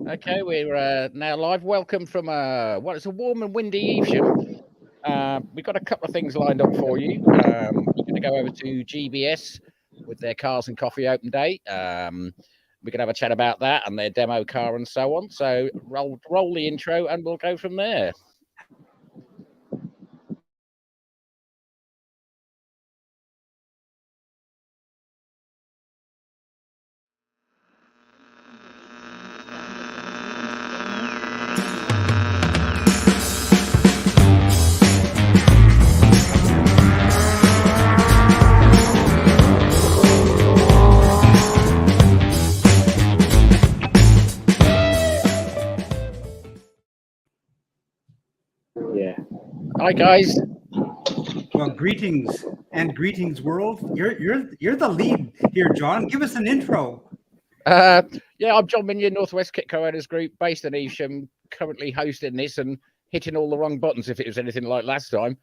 Okay, we're now live. Welcome from it's a warm and windy Evesham. We've got a couple of things lined up for you. We're going to go over to GBS with their Cars and Coffee Open Day. We can have a chat about that and their demo car and so on. So roll the intro and we'll go from there. Yeah. Hi guys. Well, greetings world. You're the lead here, John. Give us an intro. Yeah, I'm John Minion, Northwest Kit Co-owners Group, based in Evesham, currently hosting this and hitting all the wrong buttons if it was anything like last time.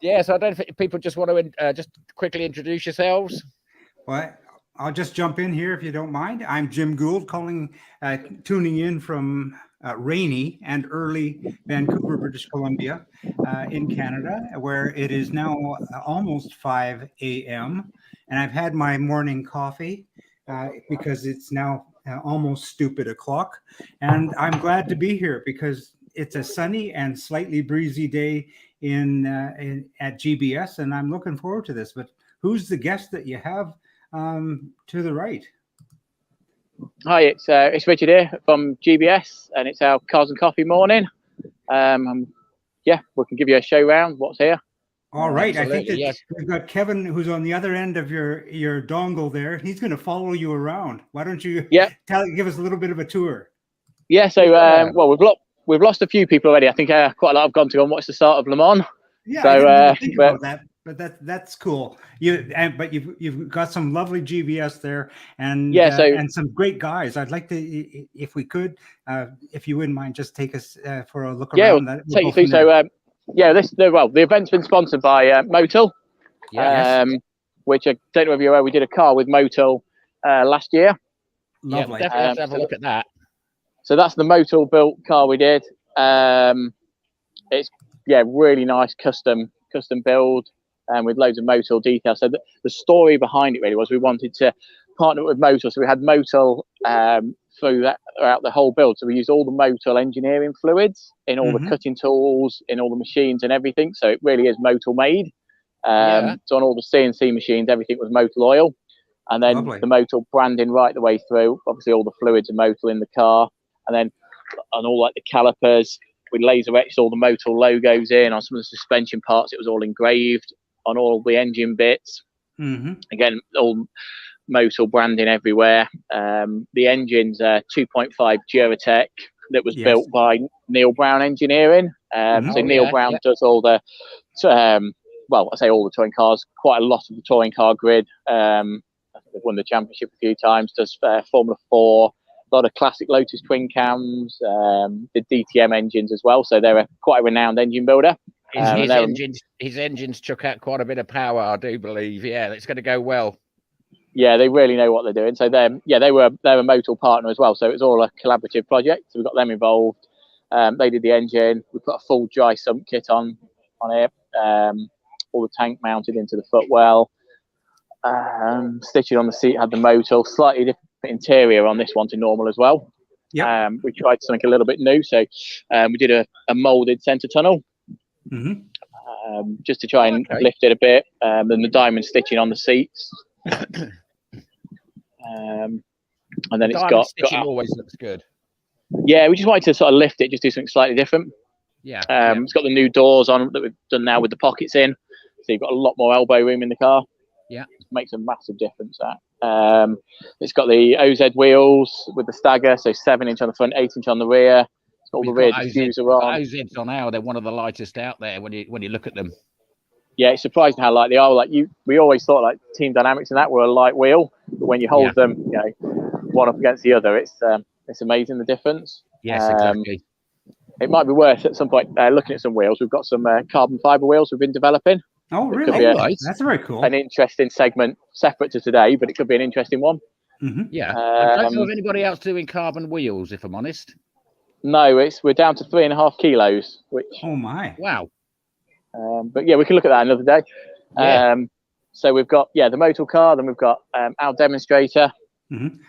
Yeah, so I don't know if people just want to just quickly introduce yourselves. Well, I'll just jump in here if you don't mind. I'm Jim Gould, tuning in from rainy and early Vancouver, British Columbia, in Canada, where it is now almost 5 a.m. And I've had my morning coffee because it's now almost stupid o'clock. And I'm glad to be here because it's a sunny and slightly breezy day at GBS, and I'm looking forward to this. But who's the guest that you have to the right? Hi, it's Richard here from GBS, and it's our Cars and Coffee morning. Yeah, we can give you a show round. What's here? All right. Absolutely, I think that yes. we've got Kevin, who's on the other end of your dongle there. He's going to follow you around. Why don't you give us a little bit of a tour? Yeah. So, well, we've lost a few people already. I think quite a lot have gone to go and watch the start of Le Mans. Yeah, so, I didn't even think about that. But that's cool. But you've got some lovely GBS there, and and some great guys. I'd like to, if we could, if you wouldn't mind, just take us for a look around. Yeah, take you through. So, the event's been sponsored by Motul, which I don't know if you're aware. We did a car with Motul last year. Lovely. Yeah, definitely have a look at that. So that's the Motul built car we did. It's really nice custom build. With loads of Motul details. So the story behind it really was we wanted to partner with Motul. So we had Motul throughout the whole build. So we used all the Motul engineering fluids in all the cutting tools, in all the machines and everything. So it really is Motul made. So on all the CNC machines, everything was Motul oil. And then the Motul branding right the way through. Obviously all the fluids are Motul in the car. And then on all like the calipers, we laser etched all the Motul logos in. On some of the suspension parts, it was all engraved. On all the engine bits, again, all Motul branding everywhere. The engine's 2.5 Duratec that was built by Neil Brown Engineering. So Neil Brown does all the, I say all the touring cars, quite a lot of the touring car grid. They've won the championship a few times. Does Formula 4, a lot of classic Lotus twin cams, the DTM engines as well. So they're quite a renowned engine builder. His engines chuck out quite a bit of power, I do believe. Yeah, it's going to go well. Yeah, they really know what they're doing. So they're a Motul partner as well. So it was all a collaborative project. So we got them involved. They did the engine. We put a full dry sump kit on it. All the tank mounted into the footwell. Stitching on the seat had the Motul. Slightly different interior on this one to normal as well. Yeah. We tried something a little bit new. So we did a molded centre tunnel. Just to try and lift it a bit, then the diamond stitching on the seats, and then it's got always looks good. Yeah, we just wanted to sort of lift it, just do something slightly different. Yeah, it's got the new doors on that we've done now with the pockets in, so you've got a lot more elbow room in the car. Yeah, it makes a massive difference. That it's got the OZ wheels with the stagger, so 7-inch on the front, 8-inch on the rear. All the rear diffuser on. OZs on now, they're one of the lightest out there when you look at them. Yeah, it's surprising how light they are. We always thought like Team Dynamics and that were a light wheel, but when you hold them, one up against the other, it's amazing the difference. Yes, exactly. It might be worth at some point looking at some wheels. We've got some carbon fiber wheels we've been developing. Oh, It really? could be Right. That's very cool. an interesting segment separate to today, but it could be an interesting one. Yeah. I don't know Um, of anybody else doing carbon wheels, if I'm honest. No, we're down to 3.5 kilos, which. Oh my! Wow. But yeah, we can look at that another day. Yeah. So we've got the motor car, then we've got our demonstrator.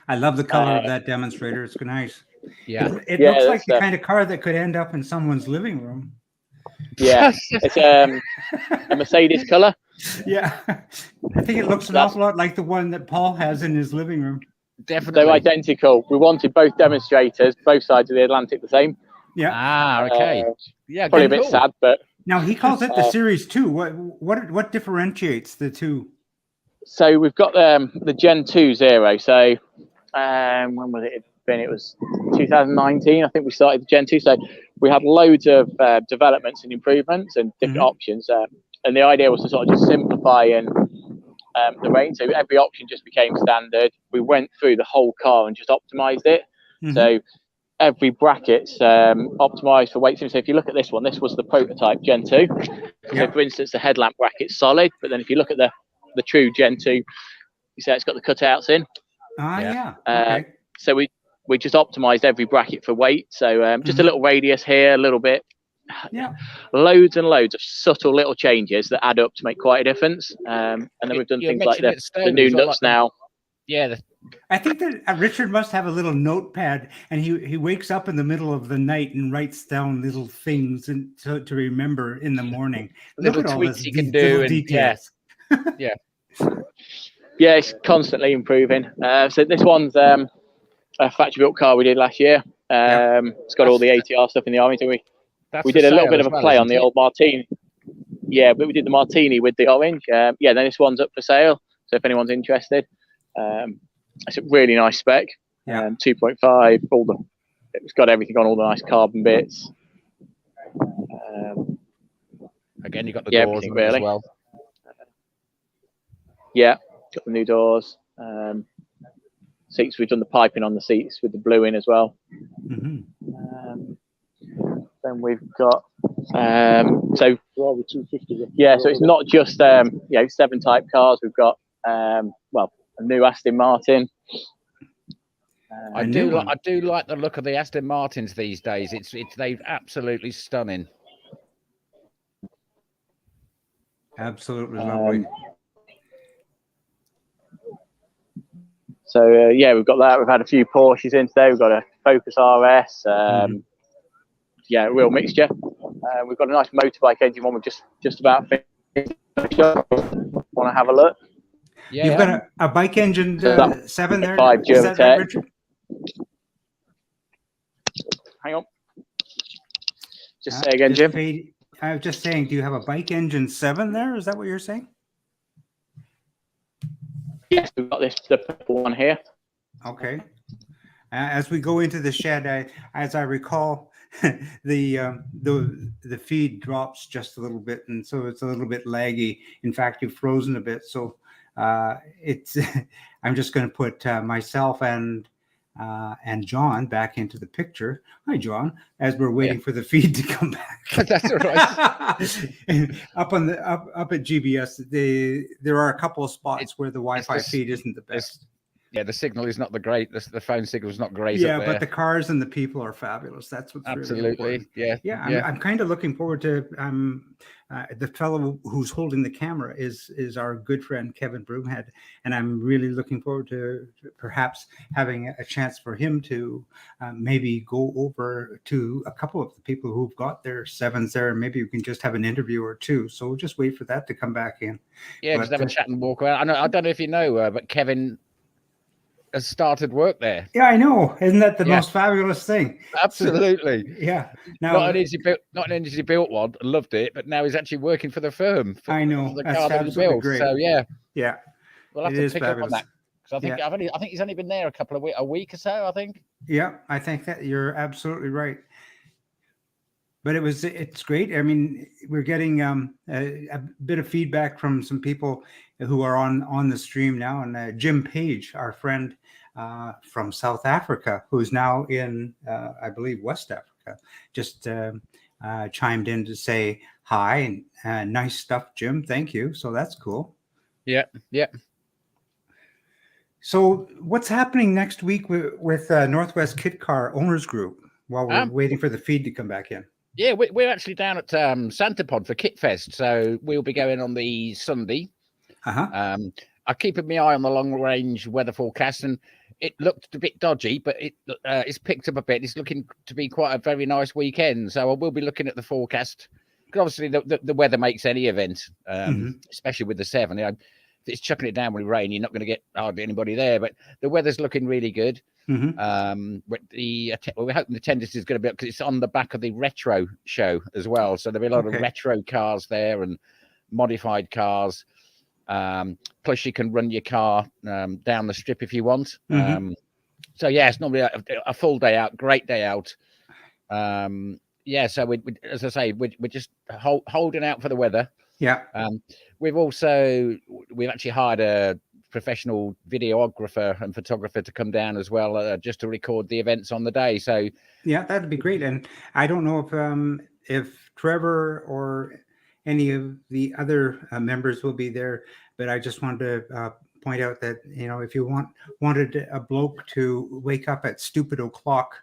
I love the color of that demonstrator. It's nice. Yeah. It Yeah, looks like that's, the kind of car that could end up in someone's living room. Yeah, it's a Mercedes color. Yeah, I think it looks an awful lot like the one that Paul has in his living room. Definitely. They're identical. We wanted both demonstrators, both sides of the Atlantic, the same. Yeah. Ah, okay. Yeah, Probably a bit cool. sad, but Now he calls it the Series 2. What differentiates the two? so we've got the Gen 2 Zero. So when was it? It was 2019. I think we started the Gen 2. So we had loads of developments and improvements and different options. And the idea was to sort of just simplify and the range. So every option just became standard. We went through the whole car and just optimized it. So every bracket's optimized for weight. So if you look at this one, this was the prototype Gen 2. So for instance, the headlamp bracket's solid, but then if you look at the true Gen 2, you see it's got the cutouts in. Okay. So we just optimized every bracket for weight. So just a little radius here, a little bit. Loads and loads of subtle little changes that add up to make quite a difference. And then we've done things like the new nuts now. Yeah. I think that Richard must have a little notepad, and he wakes up in the middle of the night and writes down little things and to remember in the morning. Little tweaks he can do, and details. Yeah. Yeah, it's constantly improving. So this one's a factory built car we did last year. It's got all the ATR stuff in the army. So we did a little bit of a play on the old Martini. Yeah, but we did the Martini with the orange. Then this one's up for sale. So if anyone's interested, it's a really nice spec. 2.5. It's got everything on, all the nice carbon bits. Again, you got the doors really as well. Yeah, got the new doors. Seats, we've done the piping on the seats with the blue in as well. Then we've got so it's not just 7 type cars. We've got a new Aston Martin. I do like the look of the Aston Martins these days. They're absolutely stunning. Absolutely lovely. So we've got that. We've had a few Porsches in today. We've got a Focus RS. Real mixture. We've got a nice motorbike engine one. We're just about finished. Want to have a look? Yeah, you've got a bike engine 7 there. 5 Is that right, Richard? Hang on. Just say again, Jim. I was just saying, do you have a bike engine 7 there? Is that what you're saying? Yes, we've got the purple one here. Okay. As we go into the shed, as I recall, the feed drops just a little bit, and so it's a little bit laggy. In fact, you've frozen a bit, so it's. I'm just going to put myself and John back into the picture. Hi, John. As we're waiting for the feed to come back. That's all right. up at GBS, there are a couple of spots where the Wi-Fi feed isn't the best. Yeah, the signal is not the great. The phone signal is not great. Yeah, but the cars and the people are fabulous. That's what's absolutely. Really I'm kind of looking forward to the fellow who's holding the camera is our good friend Kevin Broomhead, and I'm really looking forward to perhaps having a chance for him to maybe go over to a couple of the people who've got their 7s there, and maybe we can just have an interview or two. So we'll just wait for that to come back in. Yeah, just have a chat and walk around. I don't know if you know, but Kevin has started work there. Yeah, I know. Isn't that the most fabulous thing? Absolutely. Yeah. Now, not an easy built one. Loved it, but now he's actually working for the firm. I know. The car that he built. Great. So yeah, we'll have to pick up on that. I think I think he's only been there a week or so. I think. Yeah, I think that you're absolutely right. But it's great. I mean, we're getting a bit of feedback from some people who are on the stream now, and Jim Page, our friend from South Africa, who's now in I believe West Africa, just chimed in to say high and nice stuff, Jim. Thank you. So that's cool. Yeah. So what's happening next week with Northwest Kit Car Owners Group while we're waiting for the feed to come back in? Yeah, we're actually down at Santa Pod for Kit Fest, so we'll be going on the Sunday. I'm keeping my eye on the long range weather forecast, and it looked a bit dodgy, but it's picked up a bit. It's looking to be quite a very nice weekend, so I will be looking at the forecast. Because obviously the weather makes any event, especially with the 7. If it's chucking it down with rain, you're not going to get hardly anybody there. But the weather's looking really good. But we're hoping the attendance is going to be up because it's on the back of the retro show as well. So there'll be a lot of retro cars there and modified cars. Plus, you can run your car down the strip if you want. So yeah, it's normally a full day out, great day out. So we as I say, we're just holding out for the weather. Yeah. We've actually hired a professional videographer and photographer to come down as well, just to record the events on the day. So yeah, that'd be great. And I don't know if Trevor or any of the other members will be there, but I just wanted to point out that, if you wanted a bloke to wake up at stupid o'clock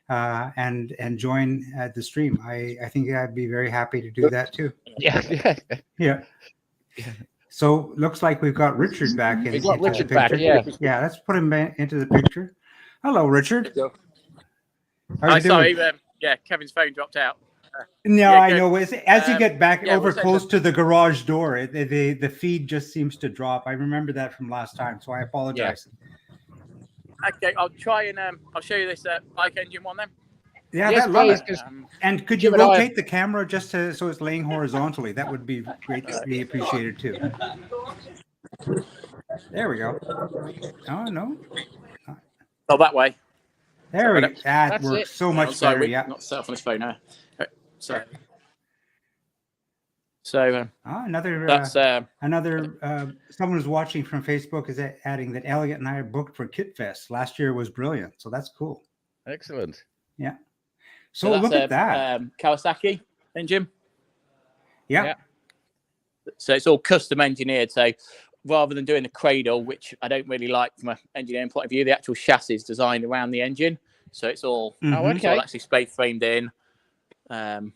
and join the stream, I think I'd be very happy to do that too. Yeah. So looks like we've got Richard back. We've got Richard back. Yeah. Let's put him into the picture. Hello, Richard. Sorry. Kevin's phone dropped out. I know. As you get back close to the garage door, the feed just seems to drop. I remember that from last time, so I apologize. Okay, I'll try and I'll show you this bike engine one then. Yeah, yes, and could you rotate the camera just so it's laying horizontally? That would be greatly appreciated too. There we go. Oh no. Oh, that way. There we go. That works so much better. Yeah. Not set up on this phone now. So another someone who's watching from Facebook is adding that Elliot and I are booked for Kit Fest. Last year was brilliant, so that's cool. Excellent. Yeah. So look at that. Kawasaki engine. Yeah. So it's all custom engineered. So rather than doing the cradle, which I don't really like from an engineering point of view, the actual chassis is designed around the engine. So it's all, it's all actually space framed in. So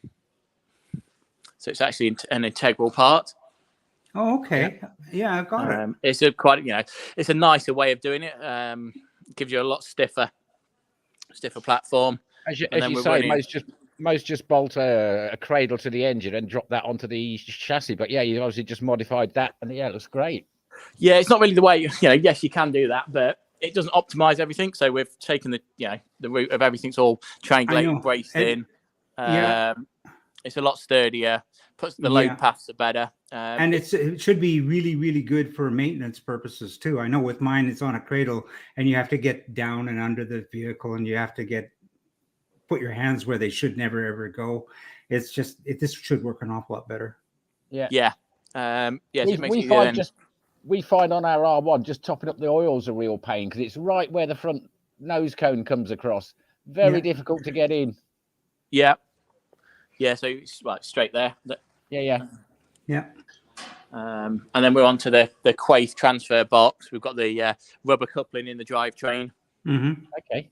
it's actually an integral part. Oh, okay. Yeah, I've got it. It's it's a nicer way of doing it. Gives you a lot stiffer platform. As you say, most just bolt a cradle to the engine and drop that onto the chassis. But yeah, you obviously just modified that, and yeah, it looks great. Yeah, it's not really the way. Yes, you can do that, but it doesn't optimize everything. So we've taken the route of everything's all triangulated, braced in. It's a lot sturdier. Puts the load paths are better. And it should be really, really good for maintenance purposes too. I know with mine, it's on a cradle, and you have to get down and under the vehicle, and you have to put your hands where they should never ever go. It's just this should work an awful lot better. Yeah. We find on our R1 just topping up the oil's a real pain because it's right where the front nose cone comes across. Very difficult to get in. Yeah. Yeah, so it's straight there. Yeah. And then we're on to the Quaith transfer box. We've got the rubber coupling in the drivetrain. Okay.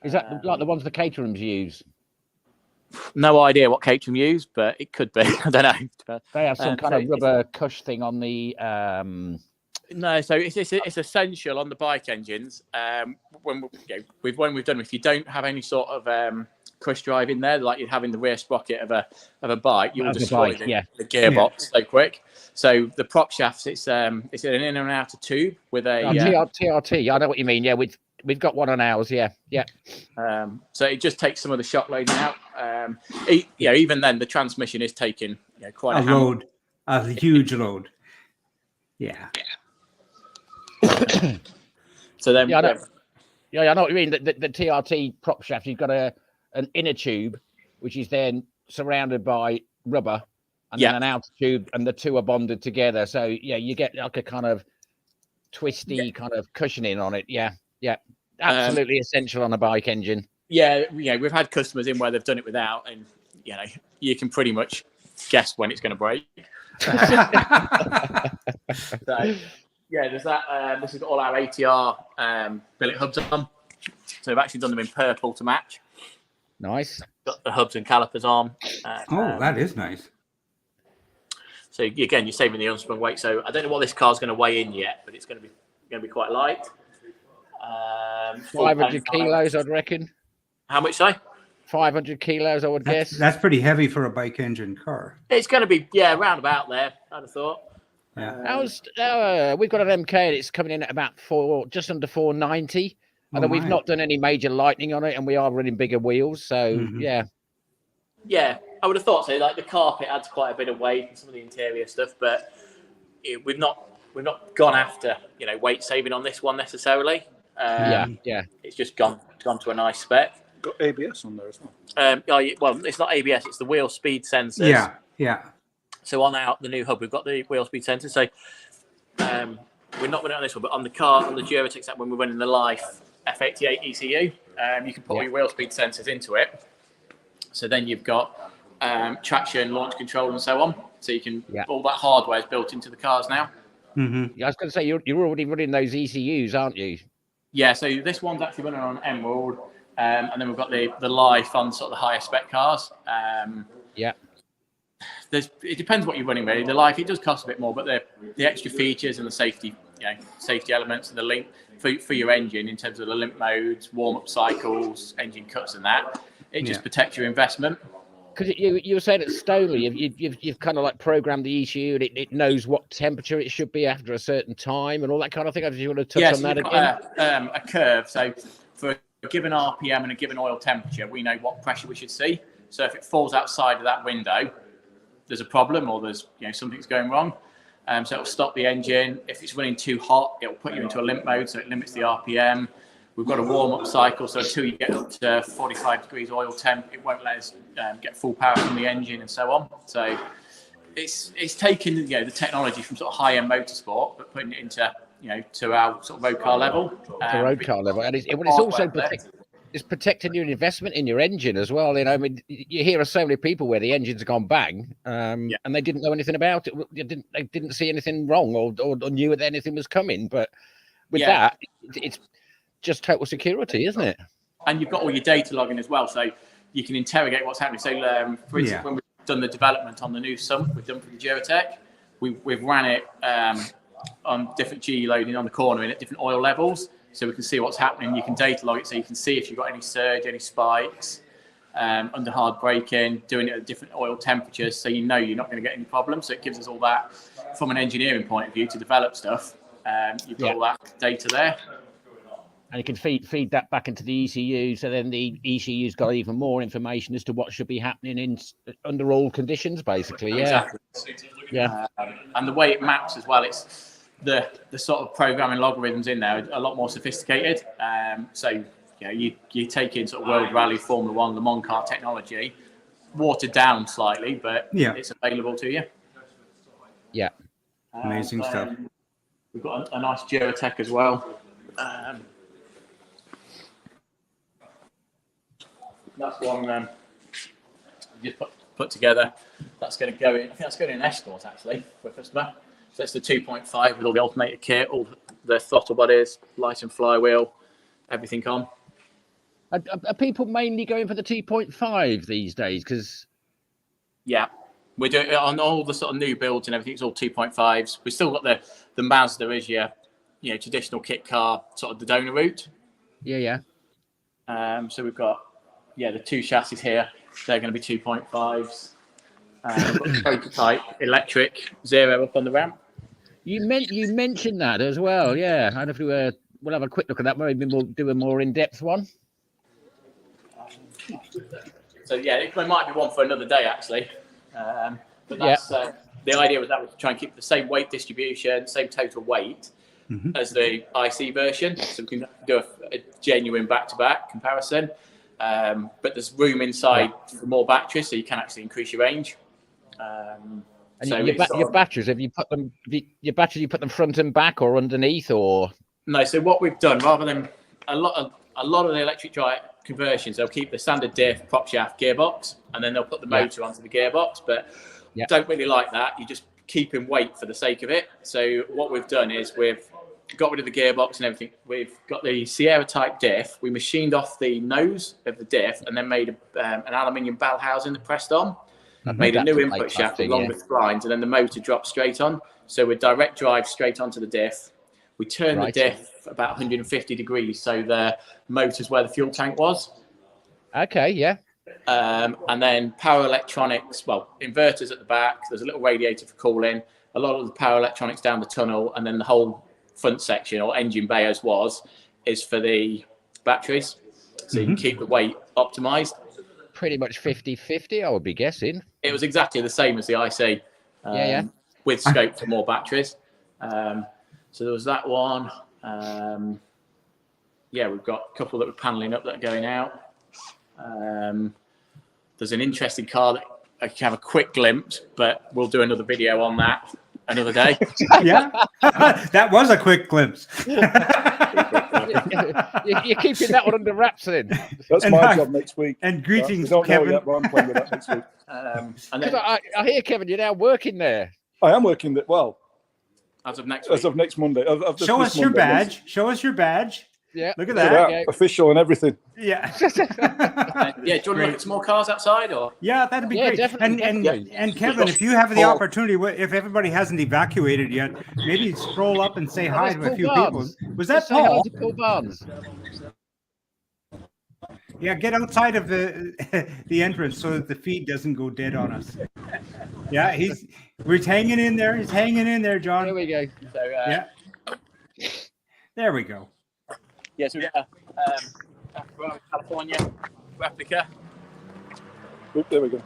Is that like the ones the caterers use? No idea what Caterham use, but it could be. I don't know. They have some kind of rubber cush thing on the. No, so it's essential on the bike engines. When we've done, if you don't have any sort of cush drive in there, like you'd have in the rear sprocket of a bike, you will destroy the gearbox so quick. So the prop shafts, it's an in and outer tube with a TRT. I know what you mean. Yeah, we've got one on ours. Yeah. So it just takes some of the shock loading out. Even then, the transmission is taking quite a huge load. Yeah. So then, I know what you mean. The TRT prop shaft, you've got an inner tube, which is then surrounded by rubber, and then an outer tube, and the two are bonded together. So you get like a kind of twisty kind of cushioning on it. Yeah. Absolutely essential on a bike engine. Yeah, we've had customers in where they've done it without, and you can pretty much guess when it's going to break. So, yeah, there's that. This is all our ATR billet hubs on. So we've actually done them in purple to match. Nice. Got the hubs and calipers on. That is nice. So again, you're saving the unsprung weight. So I don't know what this car's going to weigh in yet, but it's going to be quite light. 500 kilos, I'd reckon. How much, say? 500 kilos, I would guess. That's pretty heavy for a bike engine car. It's going to be, around about there, I'd have thought. Yeah. We've got an MK and it's coming in at about just under 490. And we've not done any major lightning on it, and we are running bigger wheels. So yeah, I would have thought so. Like the carpet adds quite a bit of weight and some of the interior stuff, but we've not gone after weight saving on this one necessarily. It's just gone to a nice spec. Got ABS on there as well. Well, it's not ABS; it's the wheel speed sensors. Yeah. So on the new hub, we've got the wheel speed sensors. So we're not running on this one, but on the car, on the Duratec app, when we're running the Life F88 ECU, you can put all your wheel speed sensors into it. So then you've got traction, launch control, and so on. So you can all that hardware is built into the cars now. Yeah, I was going to say you're already running those ECUs, aren't you? Yeah. So this one's actually running on Emerald, and then we've got the Life on sort of the higher spec cars. It depends what you're running really. The Life, it does cost a bit more, but the extra features and the safety elements and the link for your engine in terms of the limp modes, warm-up cycles, engine cuts and that, it just protects your investment. Because you were saying at Stoley, you've kind of like programmed the ECU and it knows what temperature it should be after a certain time and all that kind of thing. Do you want to touch on that again? A curve. So for a given RPM and a given oil temperature, we know what pressure we should see. So if it falls outside of that window, there's a problem or there's something's going wrong. So it'll stop the engine. If it's running too hot, it'll put you into a limp mode, so it limits the RPM. We've got a warm-up cycle, so until you get up to 45 degrees oil temp, it won't let us get full power from the engine and so on. So it's taking the technology from sort of high-end motorsport, but putting it into to our sort of road car level. To road car level, and it's also it's protecting your investment in your engine as well. I mean, you hear of so many people where the engine's gone bang, and they didn't know anything about it. They didn't see anything wrong or knew that anything was coming. But with that, it's just total security, isn't it? And you've got all your data logging as well, so you can interrogate what's happening. So, for instance, when we've done the development on the new sump, we've done for the Duratec, we've ran it on different G loading on the corner and at different oil levels. So we can see what's happening. You can data log it, so you can see if you've got any surge, any spikes, under hard braking, doing it at different oil temperatures, so you're not going to get any problems. So it gives us all that from an engineering point of view to develop stuff. You've got all that data there. And you can feed that back into the ECU, so then the ECU's got even more information as to what should be happening under all conditions, basically. Exactly. And the way it maps as well, it's the sort of programming logarithms in there are a lot more sophisticated. So you take in sort of World Rally, Formula One, Le Mans car technology, watered down slightly, but it's available to you. Yeah, amazing stuff. We've got a nice Duratec as well. That's one just put together. That's going to go in. I think that's going in an escort actually for a customer. So it's the 2.5 with all the alternator kit, all the throttle bodies, light and flywheel, everything on. Are people mainly going for the 2.5 these days? Because we're doing it on all the sort of new builds and everything. It's all 2.5s. We've still got the Mazda as your traditional kit car, sort of the donor route. So we've got the two chassis here. They're going to be 2.5s. Prototype electric zero up on the ramp. You mentioned that as well. Yeah, I don't know if we'll have a quick look at that. Maybe we'll do a more in-depth one. So there might be one for another day actually. But that's the idea was to try and keep the same weight distribution, same total weight as the IC version, so we can do a genuine back-to-back comparison. But there's room inside for more batteries, so you can actually increase your range. And so your batteries, have you put them? You put them front and back or underneath, or no? So what we've done, rather than a lot of the electric drive conversions, they'll keep the standard diff, prop shaft, gearbox, and then they'll put the motor onto the gearbox. But don't really like that. You just keep in weight for the sake of it. So what we've done is we've got rid of the gearbox and everything. We've got the Sierra type diff. We machined off the nose of the diff and then made an aluminium bell housing that pressed on. Made a new input shaft with longer splines, and then the motor dropped straight on. So with direct drive straight onto the diff. We turned the diff about 150 degrees, so the motor's where the fuel tank was. Okay, yeah. And then power electronics, well, inverters at the back. There's a little radiator for cooling. A lot of the power electronics down the tunnel, and then the whole front section, or engine bay as is for the batteries. So you can keep the weight optimized. Pretty much 50-50, I would be guessing. It was exactly the same as the IC, with scope for more batteries. So there was that one. We've got a couple that we're paneling up that are going out. There's an interesting car that I can have a quick glimpse, but we'll do another video on that another day. Yeah, that was a quick glimpse. You're keeping that one under wraps then. That's my job next week. And greetings, don't Kevin. know yet, but I'm playing with that next week. Because I hear, Kevin, you're now working there. I am working that as of next week. As of next Monday. Show us your badge. Show us your badge. Yeah. Look at that. Yeah. Official and everything. Yeah. Do you want to look at some more cars outside? Or? Yeah, that'd be great. Definitely. And Kevin, if you have the opportunity, if everybody hasn't evacuated yet, maybe scroll up and say hi to a few people. Was that Paul? Say hi to Paul Barnes. Yeah, get outside of the entrance so that the feed doesn't go dead on us. Yeah, we're hanging in there. He's hanging in there, John. There we go. So, there we go. So we got a California replica. Oh, there we go.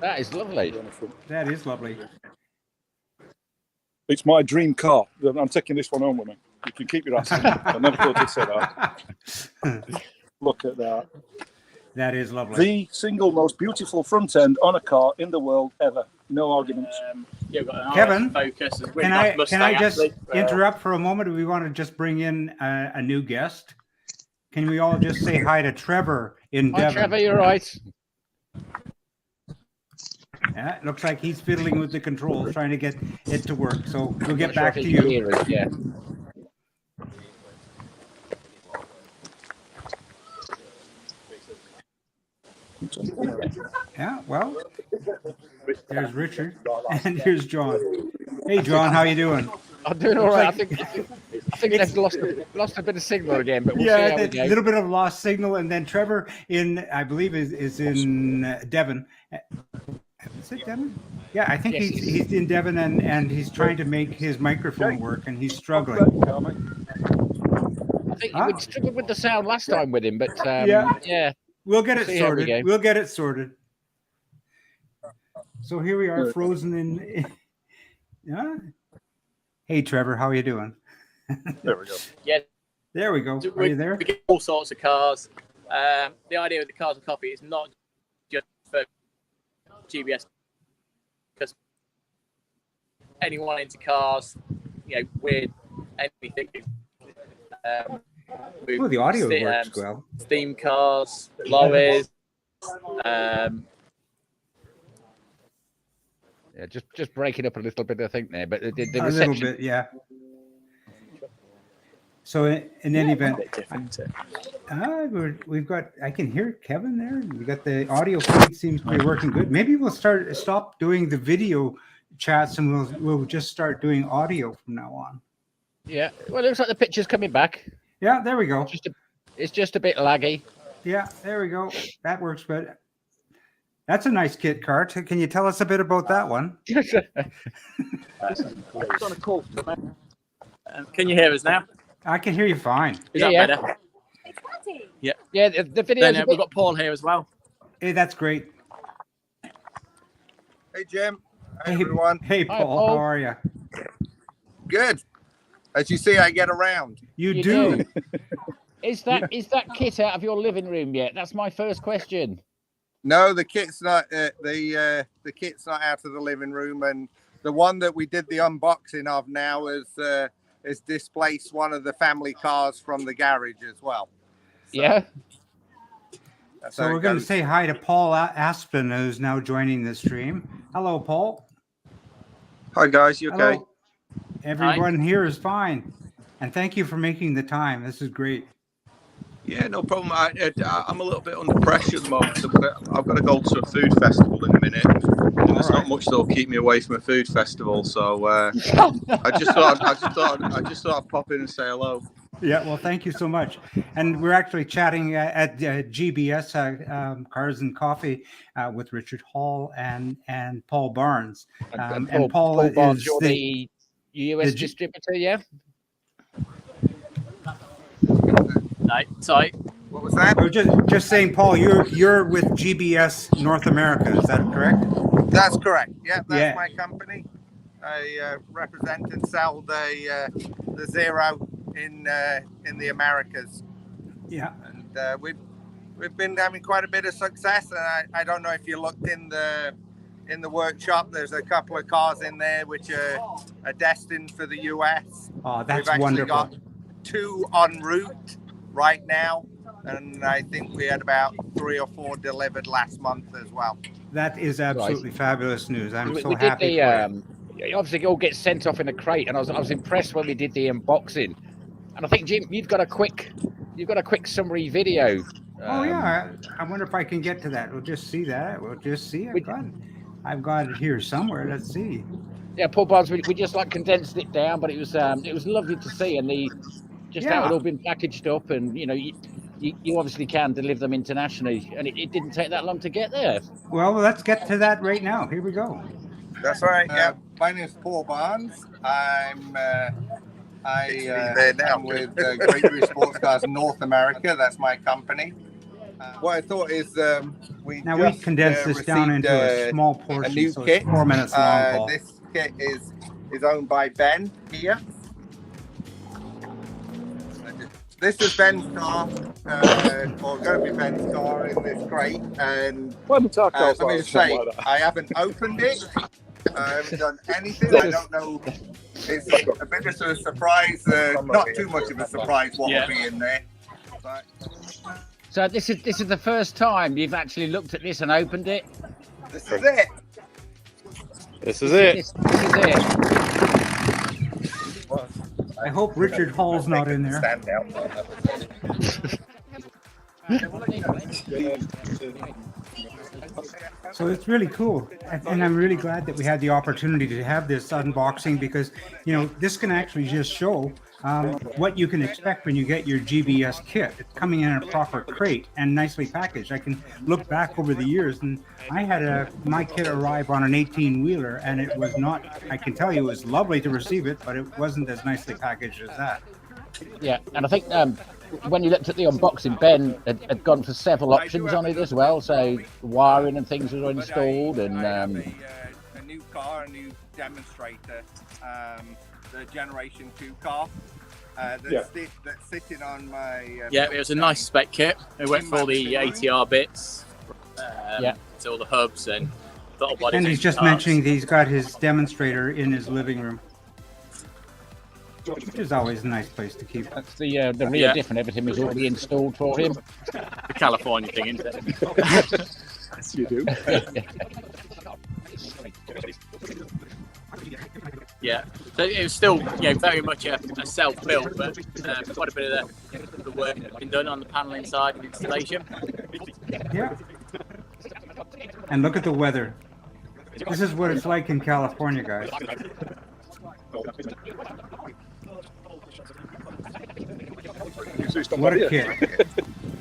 That is lovely. That is lovely. It's my dream car. I'm taking this one home with me. You can keep your ass in. I never thought I'd say that. Look at that. That is lovely. The single most beautiful front end on a car in the world ever. No arguments. We've got an Kevin, Focus. can I just interrupt for a moment? Do we want to just bring in a new guest? Can we all just say hi to Trevor in Devon? Hi, Trevor, you're right. Yeah, it looks like he's fiddling with the controls, trying to get it to work. So we'll get Not back sure to if he can you. hear us, yeah. Yeah, well, there's Richard, and here's John. Hey, John, how you doing? I'm doing all right. I think they've lost a bit of signal again, but we'll see how we go. A little bit of lost signal, and then Trevor I believe is in Devon. Is it Devon? Yeah, I think he's in Devon, and he's trying to make his microphone work, and he's struggling. I think we struggled with the sound last time with him, but yeah. We'll get it See how we sorted. go. We'll get it sorted. So here we are, frozen in. Yeah. Hey, Trevor, how are you doing? There we go. Yeah. There we go. Are you there? We get all sorts of cars. The idea with the Cars and Coffee is not just for GBS, because anyone into cars, weird, anything. The audio works well. Steam cars, lorries. Yeah, just breaking up a little bit, I think there, but the A reception. little bit, yeah. So in any event, we've got. I can hear Kevin there. We got the audio feed seems to be working good. Maybe we'll stop doing the video chats and we'll just start doing audio from now on. Yeah, well, it looks like the picture's coming back. Yeah, there we go. It's just a bit laggy. Yeah, there we go. That works good. That's a nice kit car. Can you tell us a bit about that one? It's on a call. Can you hear us now? I can hear you fine. Is that better? Yeah. Yeah, the video. Then we've got Paul here as well. Hey, that's great. Hey, Jim. Hey, everyone. Hey, Paul. How are you? Good. As you see, I get around. You do. Is that kit out of your living room yet? That's my first question. No, the kit's not. The kit's not out of the living room, and the one that we did the unboxing of now is displaced one of the family cars from the garage as well. So. Yeah. So we're going to say hi to Paul Aspen, who's now joining the stream. Hello, Paul. Hi, guys. You okay? Hello. Everyone here is fine. And thank you for making the time. This is great. Yeah, no problem. I'm a little bit under pressure at the moment. I've got to go to a food festival in a minute. And there's not much that'll keep me away from a food festival. So I just thought I'd pop in and say hello. Yeah, well, thank you so much. And we're actually chatting at GBS Cars and Coffee with Richard Hall and Paul Barnes. And Paul Barnes, you're the US distributor, yeah? No, sorry. What was that? Oh, just saying, Paul, you're with GBS North America. Is that correct? That's correct. Yeah, that's my company. I represent and sell the Zero in the Americas. Yeah, and we've been having quite a bit of success. And I don't know if you looked in the workshop. There's a couple of cars in there which are destined for the US. Oh, that's We've wonderful. Got 2 en route right now, and I think we had about 3 or 4 delivered last month as well. That is absolutely fabulous news. I'm so we happy. Obviously, it all gets sent off in a crate, and I was impressed when we did the unboxing. And I think, Jim, you've got a quick summary video. Oh yeah, I wonder if I can get to that. We'll just see that. We'll just see. I've got it here somewhere. Let's see. Yeah, Paul Barnes, we just condensed it down, but it was lovely to see, and how it all been packaged up, and you obviously can deliver them internationally, and it didn't take that long to get there. Well, let's get to that right now. Here we go. That's right. Yeah, my name is Paul Barnes. I'm with Great British Sports Cars North America. That's my company. What I thought is we condensed this down into a small portion. A new so kit. It's 4 minutes long. Paul. This kit is owned by Ben here. This is Ben's car, or going to be Ben's car in this crate. And let me just say, I haven't opened it. I haven't done anything. I don't know. It's a bit of a surprise. Not too much of a surprise what will be in there. But... So this is the first time you've actually looked at this and opened it. This is it. This is it. This is it. I hope Richard Hall's not in there. Stand out. So it's really cool, and I'm really glad that we had the opportunity to have this unboxing, because this can actually just show what you can expect when you get your GBS kit. It's coming in a proper crate and nicely packaged. I can look back over the years, and I had my kit arrive on an 18-wheeler, and it was not. I can tell you, it was lovely to receive it, but it wasn't as nicely packaged as that. Yeah, and I think when you looked at the unboxing, Ben had gone for several options on it as well. So wiring and things were installed, and a new car, a new demonstrator, the Generation 2 car. That's sitting on my. It was a nice spec kit. It went for all the ATR bits. So all the hubs and throttle body. And he's just mentioning he's got his demonstrator in his living room, which is always a nice place to keep. That's the rear diff and everything was already installed for him. The California thing, isn't it? Yes, you do. Yeah, so it was still very much a self-build, but quite a bit of the work had been done on the panel inside and installation. Yeah. And look at the weather. This is what it's like in California, guys. What a kit.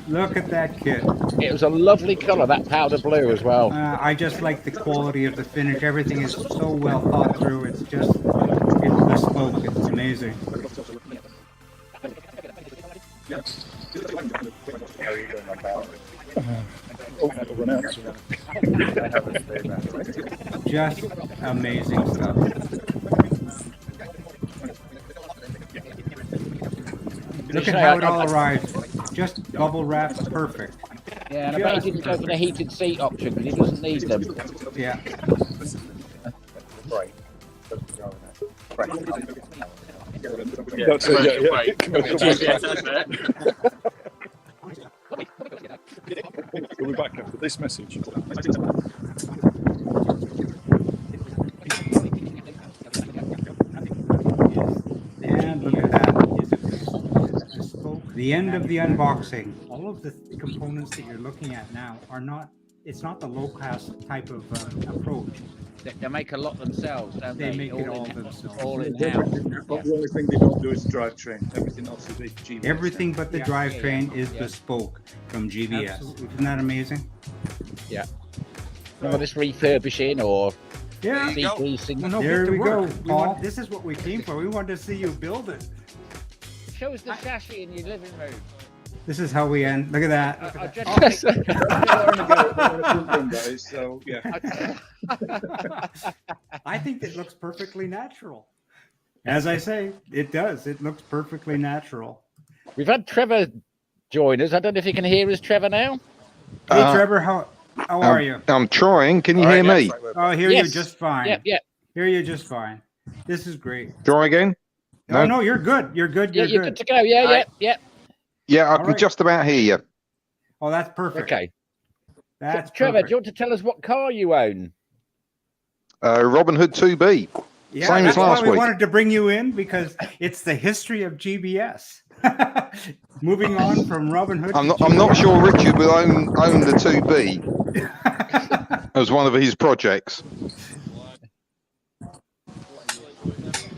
Look at that kit. It was a lovely colour, that powder blue as well. I just like the quality of the finish. Everything is so well thought through. It's bespoke. It's amazing. Just amazing stuff. Look at how it all arrived. Just bubble wrapped, perfect. Yeah, and I bet he didn't go for the heated seat option because he doesn't need them. Yeah. That's it, yeah. We'll be back after this message. And look at that. Bespoke. The end of the unboxing. All of the components that you're looking at now are not, it's not the low-cost type of approach. They make a lot themselves, don't they? They make it all themselves. All in-house. But the only thing they don't do is the drivetrain. Everything else is the GBS. Everything but the drivetrain is bespoke from GBS. Absolutely. Isn't that amazing? Yeah. Some of this refurbishing or Yeah. degreasing. No, there we go, Paul. This is what we came for. We wanted to see you build it. Show us the chassis in your living room. This is how we end. Look at that. Look at that. So, yeah. I think it looks perfectly natural. As I say, it does. It looks perfectly natural. We've had Trevor join us. I don't know if you can hear us, Trevor, now. Hey, Trevor, how are you? I'm trying. Can you hear me? Oh, I hear you just fine. Yeah. Hear you just fine. This is great. Try again? No, no, you're good. You're good. You're good to go. Yeah. Yeah, I can just about hear you. Oh, that's perfect. Okay. That's Trevor, perfect. do you want to tell us what car you own? Robin Hood 2B. Yeah, Same that's as last why we week. wanted to bring you in, because it's the history of GBS. Moving on from Robin Hood. I'm not sure Richard will own the 2B as one of his projects.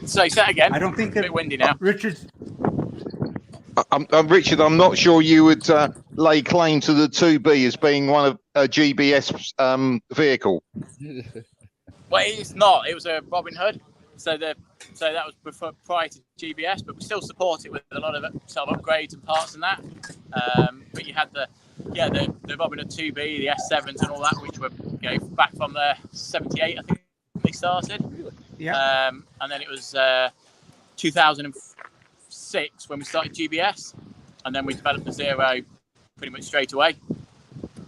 So say that again. I don't think that. A bit windy now. Richard's. Richard, I'm not sure you would lay claim to the 2B as being one of a GBS vehicle. Well, it's not. It was a Robin Hood. So that was prior to GBS, but we still support it with a lot of sort of upgrades and parts and that. But you had the Robin Hood 2B, the S7s and all that, which were back from the 78, I think they started. Yeah. And then it was 2006 when we started GBS, and then we developed the Zero pretty much straight away.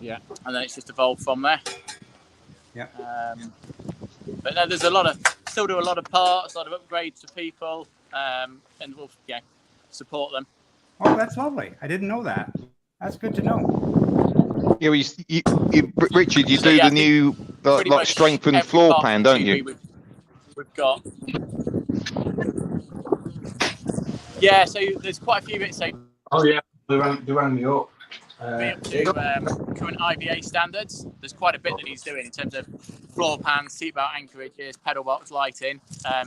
Yeah. And then it's just evolved from there. Yeah. But no, there's still do a lot of parts, a lot of upgrades for people, and we'll support them. Oh, that's lovely. I didn't know that. That's good to know. Yeah, Richard, you do the new like strengthened floor plan, don't you? We've got. Yeah, so there's quite a few bits. So they rang me up. Up to current IVA standards. There's quite a bit that he's doing in terms of floor pans, seatbelt anchorages, pedal box lighting.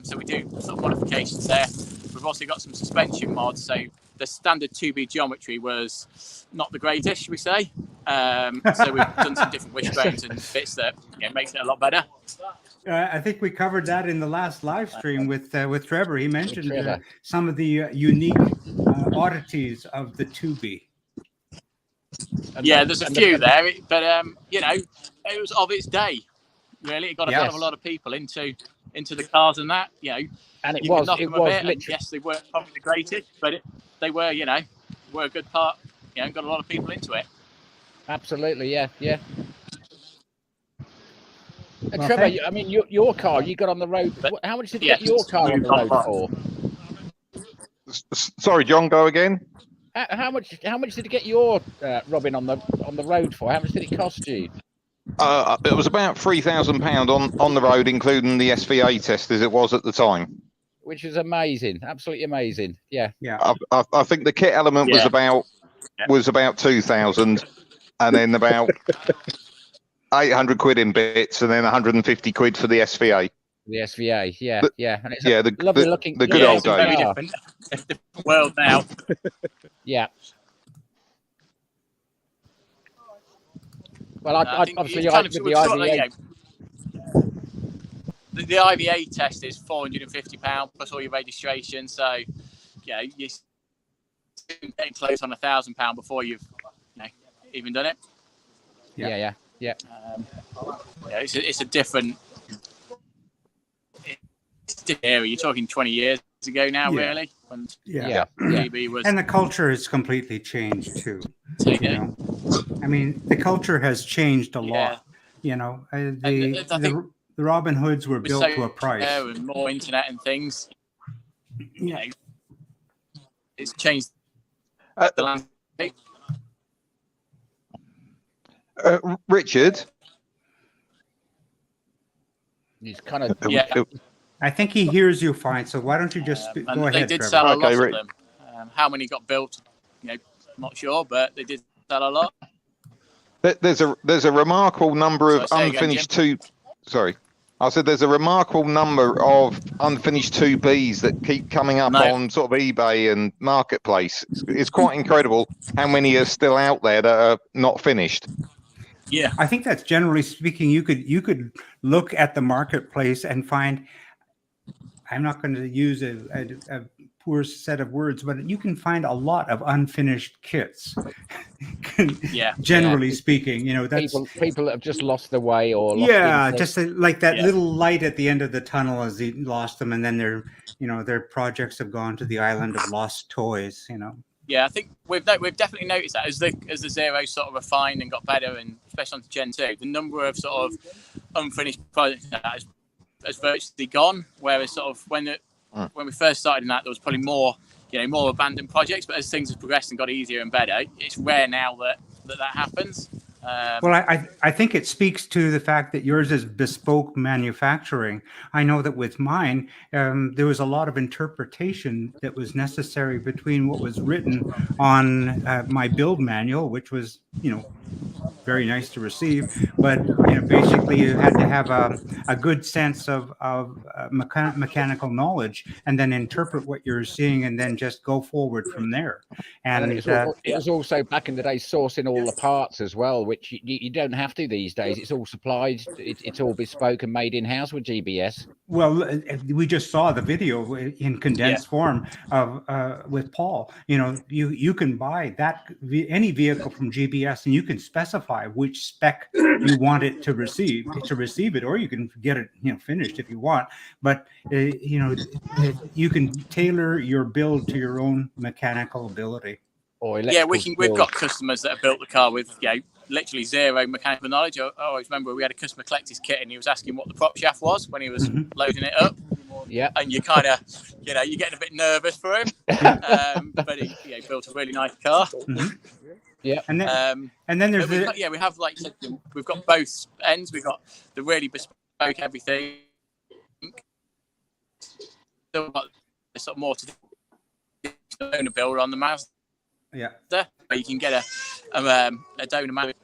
So we do sort of modifications there. We've also got some suspension mods. So the standard 2B geometry was not the greatest, should we say? So we've done some different wishbones and bits that makes it a lot better. I think we covered that in the last live stream with Trevor. He mentioned some of the unique oddities of the 2B. Yeah, there's a few there, but it was of its day. Really, it got a lot of people into the cars and that. And it you was could knock them a bit, literally. yes, they weren't probably the greatest, but they were, were a good part. Got a lot of people into it. Absolutely, yeah. And Trevor, I mean, your car you got on the road. How much did you get your car on the road for? Sorry, John, go again. How much did you get your Robin on the road for? How much did it cost you? It was about £3,000 on the road, including the SVA test as it was at the time. Which is amazing, absolutely amazing. Yeah. I think the kit element was about 2,000, and then about 800 quid in bits, and then 150 quid for the SVA. The SVA, yeah. And it's the lovely looking. The good old days. Very different world now. Yeah. Well, obviously you with the IVA. The IVA test is £450 plus all your registration. So, you're getting close on £1,000 before you've even done it. Yeah. It's a different area. You're talking 20 years ago now, really. When GB was, and the culture has completely changed too. I mean, the culture has changed a lot. The Robin Hoods were built to a price. And more internet and things. It's changed the landscape. Richard. He's kind of I think he hears you fine. So why don't you just go ahead? They did Trevor. sell a lot of them. How many got built? Not sure, but they did sell a lot. There's a remarkable number of unfinished I said there's a remarkable number of unfinished 2Bs that keep coming up on sort of eBay and Marketplace. It's quite incredible how many are still out there that are not finished. Yeah, I think that's generally speaking. You could look at the marketplace and find. I'm not going to use a poor set of words, but you can find a lot of unfinished kits. Generally speaking, that's people that have just lost their way or just like that little light at the end of the tunnel as they lost them, and then their projects have gone to the island of lost toys. Yeah, I think we've definitely noticed that as the Zeros sort of refined and got better, and especially onto Gen 2, the number of sort of unfinished projects has virtually gone. Whereas sort of when we first started in that, there was probably more abandoned projects. But as things have progressed and got easier and better, it's rare now that happens. Well, I think it speaks to the fact that yours is bespoke manufacturing. I know that with mine, there was a lot of interpretation that was necessary between what was written on my build manual, which was, very nice to receive, but basically you had to have a good sense of mechanical knowledge and then interpret what you're seeing and then just go forward from there. And it was also back in the day sourcing all the parts as well, which you don't have to these days. It's all supplied. It's all bespoke and made in-house with GBS. Well, we just saw the video in condensed form of with Paul. You can buy any vehicle from GBS and you can specify which spec you want it to receive it, or you can get it finished if you want. But you can tailor your build to your own mechanical ability. We've got customers that have built the car with literally zero mechanical knowledge. I always remember we had a customer collect his kit and he was asking what the prop shaft was when he was loading it up. Yeah, and you kind of you're getting a bit nervous for him. But he built a really nice car. Yeah, and then there's we have, like you said, we've got both ends. We've got the really bespoke everything. Still got sort of more to do. Donor builder on the Mazda. Yeah, where you can get a donor Mazda.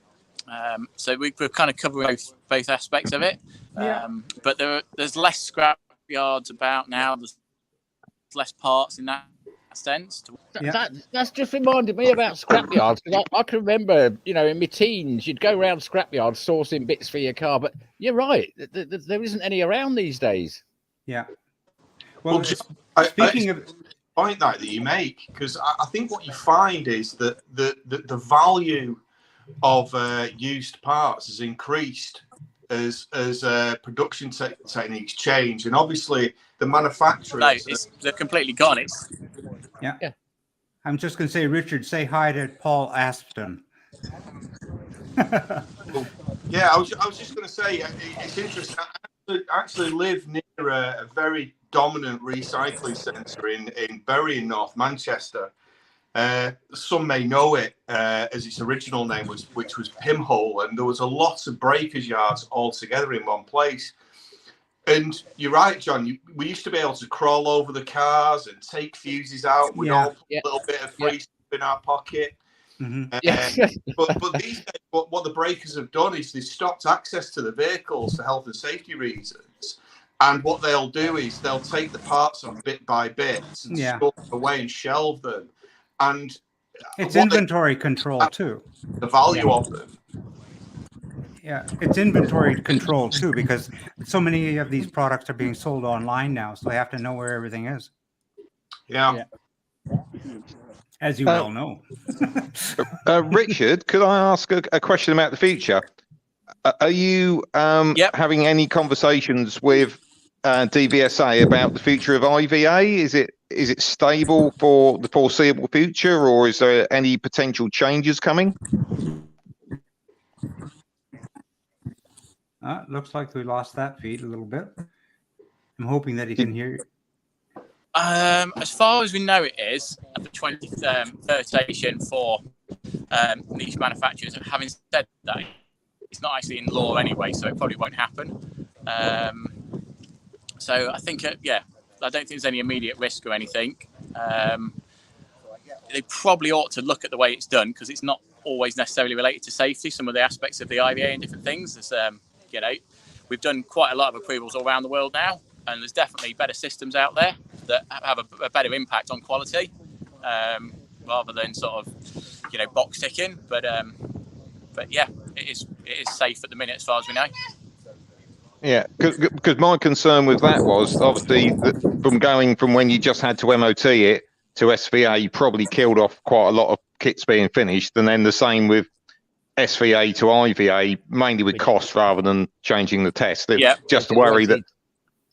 So we're kind of covering both aspects of it. But there's less scrap yards about now. There's less parts in that sense. That's just reminded me about scrapyards, because I can remember, in my teens, you'd go around scrapyards sourcing bits for your car. But you're right, there isn't any around these days. Yeah. Well, speaking of point that you make, because I think what you find is that the value of used parts has increased as production techniques change, and obviously the manufacturers they're completely gone. Yeah. I'm just going to say, Richard, say hi to Paul Aston. Yeah, I was just going to say, it's interesting. I actually live near a very dominant recycling centre in Bury in North Manchester. Some may know it as its original name which was Pimhole, and there was a lot of breakers yards all together in one place. And you're right, John. We used to be able to crawl over the cars and take fuses out. We'd all put a little bit of free stuff in our pocket. But these days, what the breakers have done is they've stopped access to the vehicles for health and safety reasons. And what they'll do is they'll take the parts on bit by bit and store them away and shelve them. And it's inventory control too. The value of them. Yeah, it's inventory control too, because so many of these products are being sold online now, so they have to know where everything is. Yeah. As you well know. Richard, could I ask a question about the future? Are you having any conversations with DVSA about the future of IVA? Is it stable for the foreseeable future, or is there any potential changes coming? Looks like we lost that feed a little bit. I'm hoping that he can hear you. As far as we know, it is the 23rd station for niche manufacturers. And having said that, it's not actually in law anyway, so it probably won't happen. So I think, I don't think there's any immediate risk or anything. They probably ought to look at the way it's done, because it's not always necessarily related to safety. Some of the aspects of the IVA and different things, there's, we've done quite a lot of approvals all around the world now, and there's definitely better systems out there that have a better impact on quality, rather than sort of, box ticking. But yeah, it is safe at the minute as far as we know. Yeah, because my concern with that was obviously that from going from when you just had to MOT it to SVA, you probably killed off quite a lot of kits being finished, and then the same with SVA to IVA, mainly with cost rather than changing the test. Yeah, just to worry that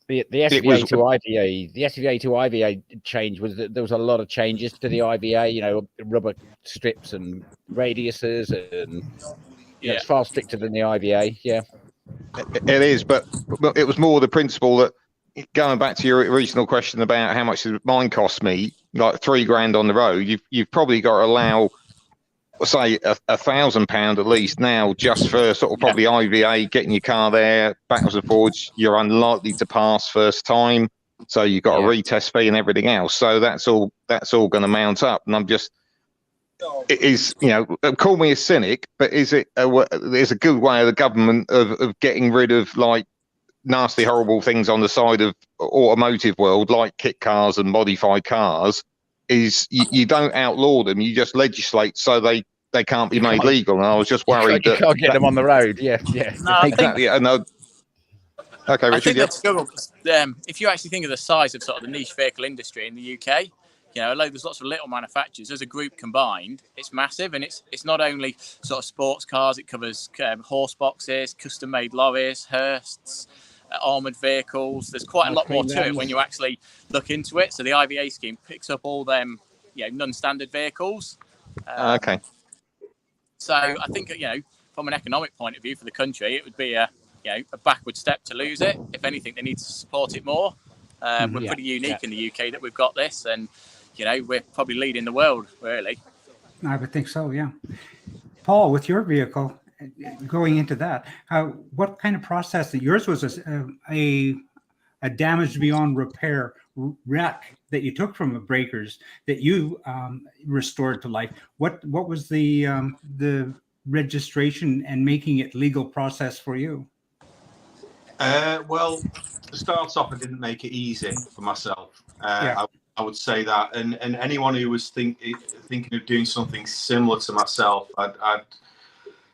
the SVA to IVA, the SVA to IVA change was that there was a lot of changes to the IVA. Rubber strips and radiuses, and it's far stricter than the IVA. Yeah. It is, but it was more the principle that, going back to your original question about how much did mine cost me, like £3,000 on the road, you've probably got to allow, say, £1,000 at least now, just for sort of probably IVA, getting your car there backwards and forwards. You're unlikely to pass first time, so you've got a retest fee and everything else. So that's all going to mount up, and I'm just. It is, call me a cynic, but is it there's a good way of the government of getting rid of like nasty, horrible things on the side of automotive world, like kit cars and modified cars, is you don't outlaw them, you just legislate so they can't be made legal. And I was just worried you can't get them on the road. Yeah. No, exactly. Okay, Richard. If you actually think of the size of sort of the niche vehicle industry in the UK, there's lots of little manufacturers. As a group combined, it's massive, and it's not only sort of sports cars. It covers horse boxes, custom-made lorries, hearses, armoured vehicles. There's quite a lot more to it when you actually look into it. So the IVA scheme picks up all them, non-standard vehicles. Okay. So I think, from an economic point of view for the country, it would be a backward step to lose it. If anything, they need to support it more. We're pretty unique in the UK that we've got this, and we're probably leading the world, really. I would think so, yeah. Paul, with your vehicle, going into that, what kind of process? Yours was a damaged beyond repair wreck that you took from the breakers that you restored to life. What was the registration and making it legal process for you? Well, to start off, I didn't make it easy for myself. I would say that, and anyone who was thinking of doing something similar to myself, I'd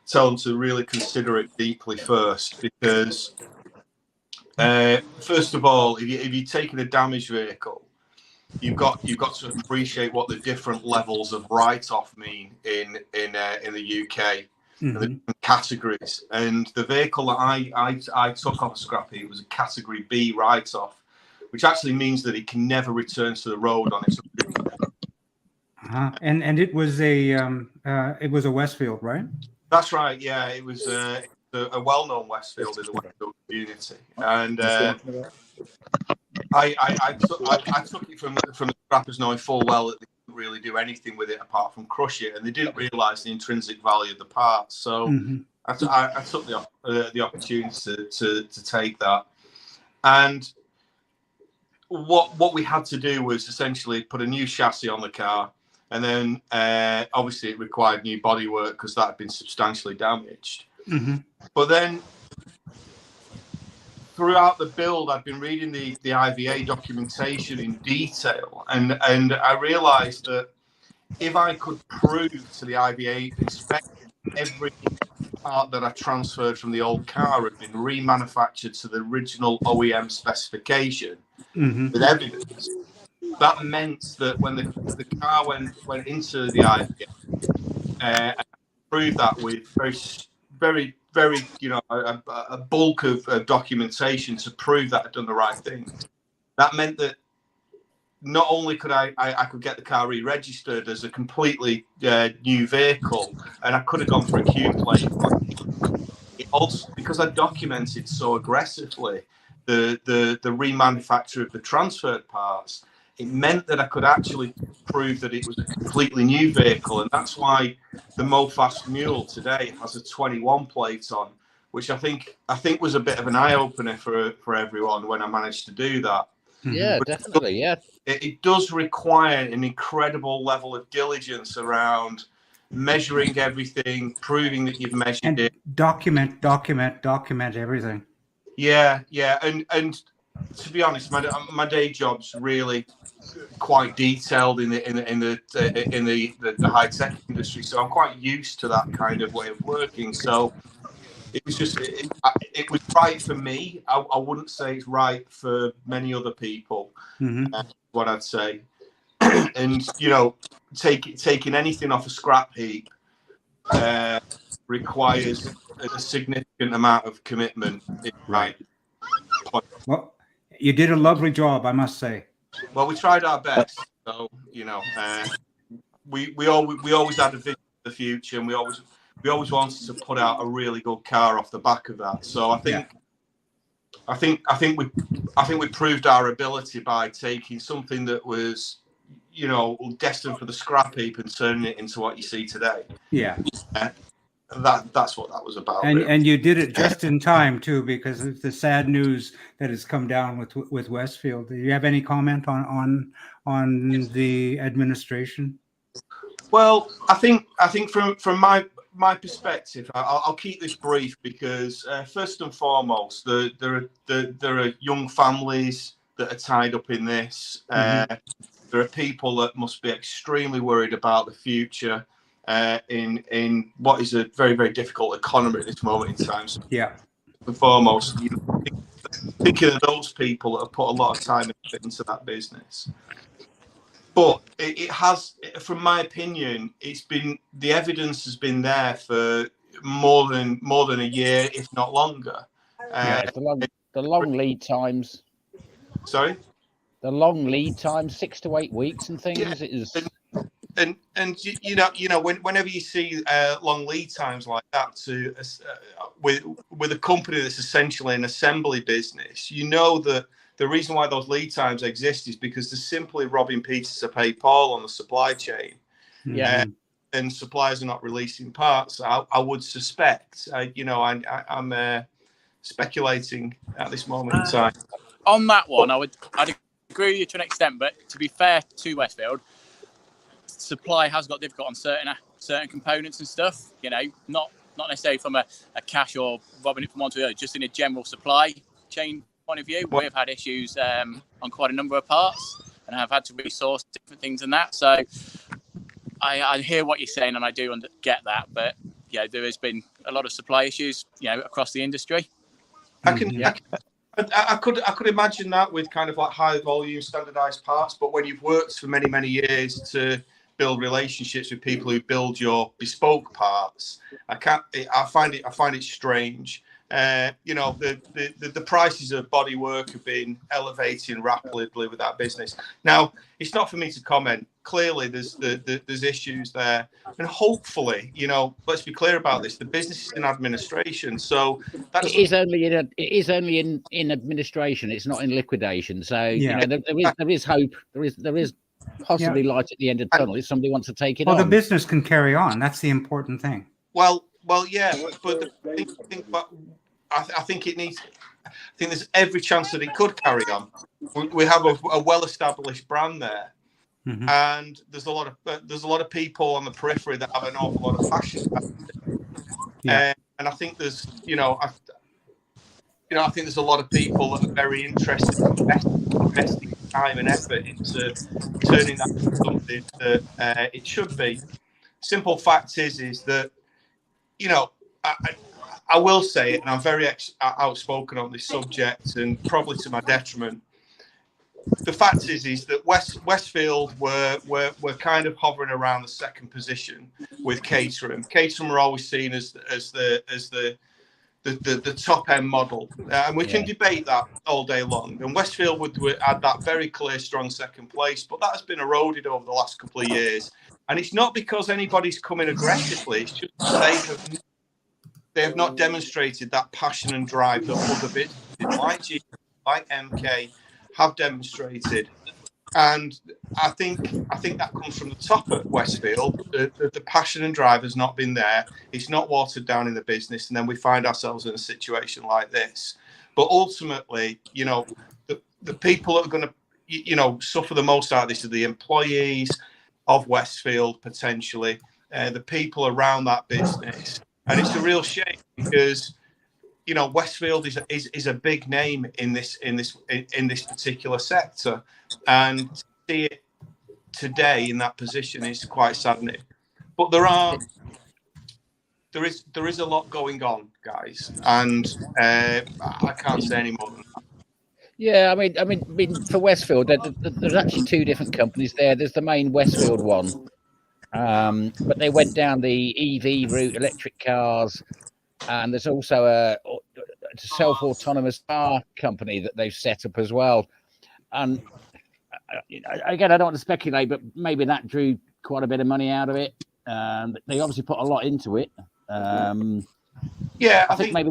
tell them to really consider it deeply first, because first of all, if you're taking a damaged vehicle, you've got to appreciate what the different levels of write-off mean in the UK. Mm-hmm. The different categories, and the vehicle that I took off Scrappy, it was a category B write-off, which actually means that it can never return to the road on its own. And it was a Westfield, right? That's right. Yeah, it was a well-known Westfield in the Westfield community, and I took it from the scrappers knowing full well that they couldn't really do anything with it apart from crush it, and they didn't realise the intrinsic value of the parts. So I took the opportunity to take that, and what we had to do was essentially put a new chassis on the car, and then obviously it required new bodywork because that had been substantially damaged. But then throughout the build, I've been reading the IVA documentation in detail, and I realised that if I could prove to the IVA inspector every part that I transferred from the old car had been remanufactured to the original OEM specification with evidence, that meant that when the car went into the IVA, I proved that with very a bulk of documentation to prove that I'd done the right thing. That meant that not only could I could get the car re-registered as a completely new vehicle, and I could have gone for a Q plate. It also, because I documented so aggressively the remanufacture of the transferred parts, it meant that I could actually prove that it was a completely new vehicle. And that's why the Mofast Mule today has a 21 plate on, which I think was a bit of an eye-opener for everyone when I managed to do that. Yeah, definitely, yeah. It does require an incredible level of diligence around measuring everything, proving that you've measured it. Document everything. Yeah, and to be honest, my day job's really quite detailed in the high tech industry, so I'm quite used to that kind of way of working. So it was just it was right for me. I wouldn't say it's right for many other people. What I'd say, and taking anything off a scrap heap requires a significant amount of commitment. Right. Well, you did a lovely job, I must say. Well, we tried our best. So we always had a vision for the future, and we always wanted to put out a really good car off the back of that. So I think we proved our ability by taking something that was, destined for the scrap heap and turning it into what you see today. Yeah. That's what that was about. And you did it just in time too, because of the sad news that has come down with Westfield. Do you have any comment on the administration? Well, I think from my perspective, I'll keep this brief because first and foremost, there are young families that are tied up in this. There are people that must be extremely worried about the future in what is a very, very difficult economy at this moment in time. So yeah. First and foremost, thinking of those people that have put a lot of time into that business. But it has, from my opinion, the evidence has been there for more than a year, if not longer. The long lead times. Sorry? The long lead time, 6 to 8 weeks and things. Yeah. It is. And whenever you see long lead times like that with a company that's essentially an assembly business, that the reason why those lead times exist is because they're simply robbing Peter to pay Paul on the supply chain. Yeah. And suppliers are not releasing parts. I would suspect. I'm speculating at this moment in time. On that one, I'd agree with you to an extent, but to be fair to Westfield, supply has got difficult on certain components and stuff. Not necessarily from a cash or robbing it from one to the other, just in a general supply chain point of view. We've had issues on quite a number of parts, and I've had to resource different things and that. So I hear what you're saying, and I do get that. But there has been a lot of supply issues, across the industry. I could imagine that with kind of like high volume standardized parts, but when you've worked for many, many years to build relationships with people who build your bespoke parts, I find it strange. The prices of bodywork have been elevating rapidly with that business. Now, it's not for me to comment. Clearly, there's issues there, and hopefully, let's be clear about this. The business is in administration, so it is only in administration. It's not in liquidation. So there is hope. There is possibly light at the end of the tunnel if somebody wants to take it on. Well, the business can carry on. That's the important thing. Well, yeah, but I think it needs. I think there's every chance that it could carry on. We have a well-established brand there, and there's a lot of people on the periphery that have an awful lot of passion about it. And I think there's, I think there's a lot of people that are very interested in investing time and effort into turning that into something that it should be. Simple fact is that, I will say it, and I'm very outspoken on this subject, and probably to my detriment. The fact is that Westfield were kind of hovering around the second position with Caterham. Caterham were always seen as the top end model, and we can debate that all day long. And Westfield would add that very clear, strong second place, but that has been eroded over the last couple of years. And it's not because anybody's coming aggressively; it's just they have not demonstrated that passion and drive that other businesses like GBS, like MK have demonstrated. And I think that comes from the top at Westfield. The passion and drive has not been there. It's not watered down in the business, and then we find ourselves in a situation like this. But ultimately, you know, the people that are going to, you know, suffer the most out of this are the employees of Westfield, potentially, the people around that business. And it's a real shame because, you know, Westfield is a big name in this particular sector, and to see it today in that position is quite saddening. But there is a lot going on, guys, and I can't say any more than that. Yeah, I mean, for Westfield, there's actually two different companies there. There's the main Westfield one, but they went down the EV route, electric cars, and there's also a self-autonomous car company that they've set up as well. And again, I don't want to speculate, but maybe that drew quite a bit of money out of it. They obviously put a lot into it. Yeah, I think maybe.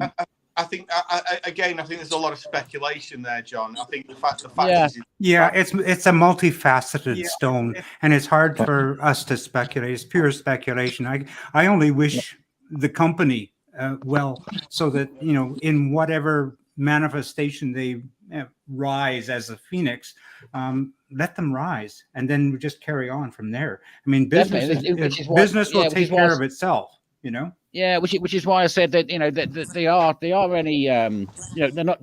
I think there's a lot of speculation there, John. I think the fact is, it's a multifaceted stone, and it's hard for us to speculate. It's pure speculation. I only wish the company well, so that, you know, in whatever manifestation they rise as a phoenix, let them rise, and then we just carry on from there. I mean, business will take care of itself, you know. Yeah, which is why I said that, you know, that they are any you know,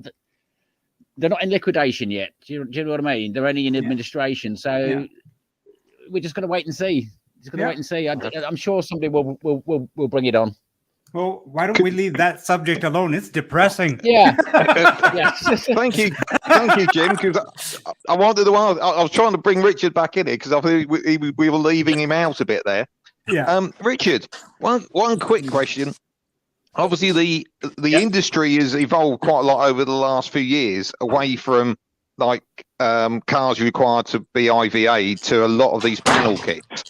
they're not in liquidation yet. Do you know what I mean? They're only in administration, so we're just going to wait and see. Wait and see. I'm sure somebody will bring it on. Well, why don't we leave that subject alone? It's depressing. Yeah. Thank you, Jim. Because I wanted to. I was trying to bring Richard back in it because I think we were leaving him out a bit there. Yeah. Richard, one quick question. Obviously, the industry has evolved quite a lot over the last few years, away from like cars required to be IVA to a lot of these panel kits.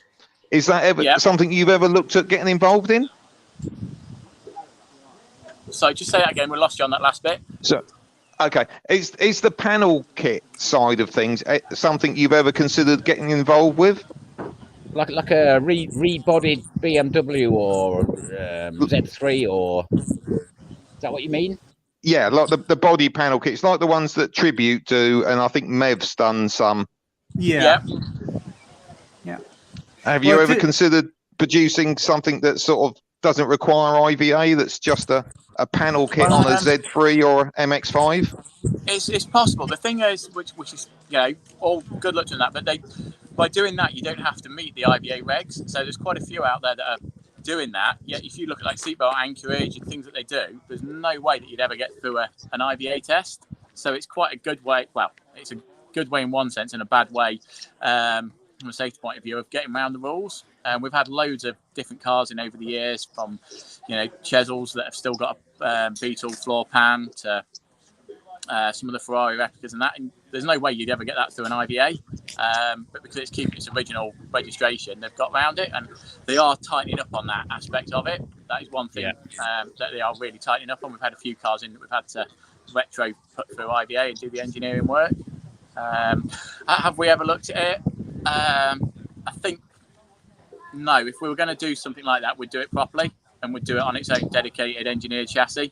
Is that ever something you've ever looked at getting involved in? So just say that again. We lost you on that last bit. So, okay, is the panel kit side of things something you've ever considered getting involved with? Like a rebodied BMW or Z3, or is that what you mean? Yeah, like the body panel kits, like the ones that Tribute do, and I think Mev's done some. Yeah. Have you ever considered producing something that sort of doesn't require IVA, that's just a panel kit on a Z3 or MX-5? It's possible. The thing is, which is, you know, all good luck to that, but by doing that, you don't have to meet the IVA regs. So there's quite a few out there that are doing that. Yet if you look at like seatbelt anchorage and things that they do, there's no way that you'd ever get through an IVA test. So it's quite a good way. Well, it's a good way in one sense and a bad way from a safety point of view of getting around the rules. We've had loads of different cars in over the years, from, you know, Chesels that have still got a Beetle floor pan to some of the Ferrari replicas and that. And there's no way you'd ever get that through an IVA, but because it's keeping its original registration, they've got around it, and they are tightening up on that aspect of it. That is one thing that they are really tightening up on. We've had a few cars in that we've had to retro put through IVA and do the engineering work. Have we ever looked at it? I think no. If we were going to do something like that, we'd do it properly, and we'd do it on its own dedicated engineered chassis.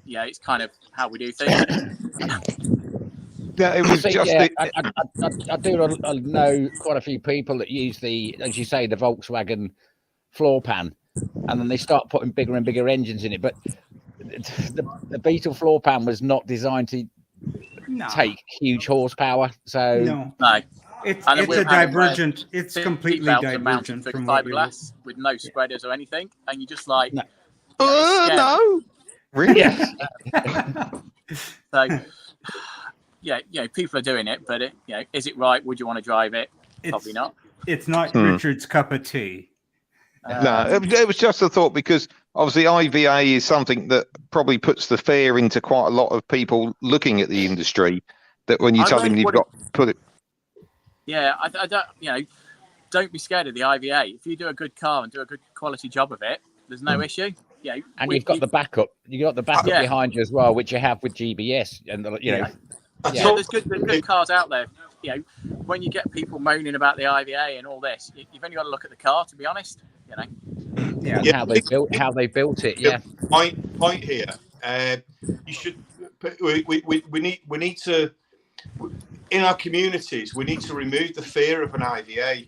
Yeah, it's kind of how we do things. Yeah, it was just. I know quite a few people that use as you say, the Volkswagen floor pan, and then they start putting bigger and bigger engines in it. But the Beetle floor pan was not designed to take huge horsepower. So no. It's a divergent. It's completely divergent from fiberglass with no spreaders or anything, and you just like no. Really? So, yeah, you know, people are doing it, but is it right? Would you want to drive it? Probably not. It's not Richard's cup of tea. No, it was just a thought, because obviously IVA is something that probably puts the fear into quite a lot of people looking at the industry, that when you tell them you've got to put it. Yeah, I don't, you know, don't be scared of the IVA. If you do a good car and do a good quality job of it, there's no issue. Yeah, and you've got the backup. You got the backup behind you as well, which you have with GBS, and you know, There's good cars out there. You know, when you get people moaning about the IVA and all this, you've only got to look at the car, to be honest. You know. Yeah, and how they built it. Yeah. Point here. You should. We need to. In our communities, we need to remove the fear of an IVA.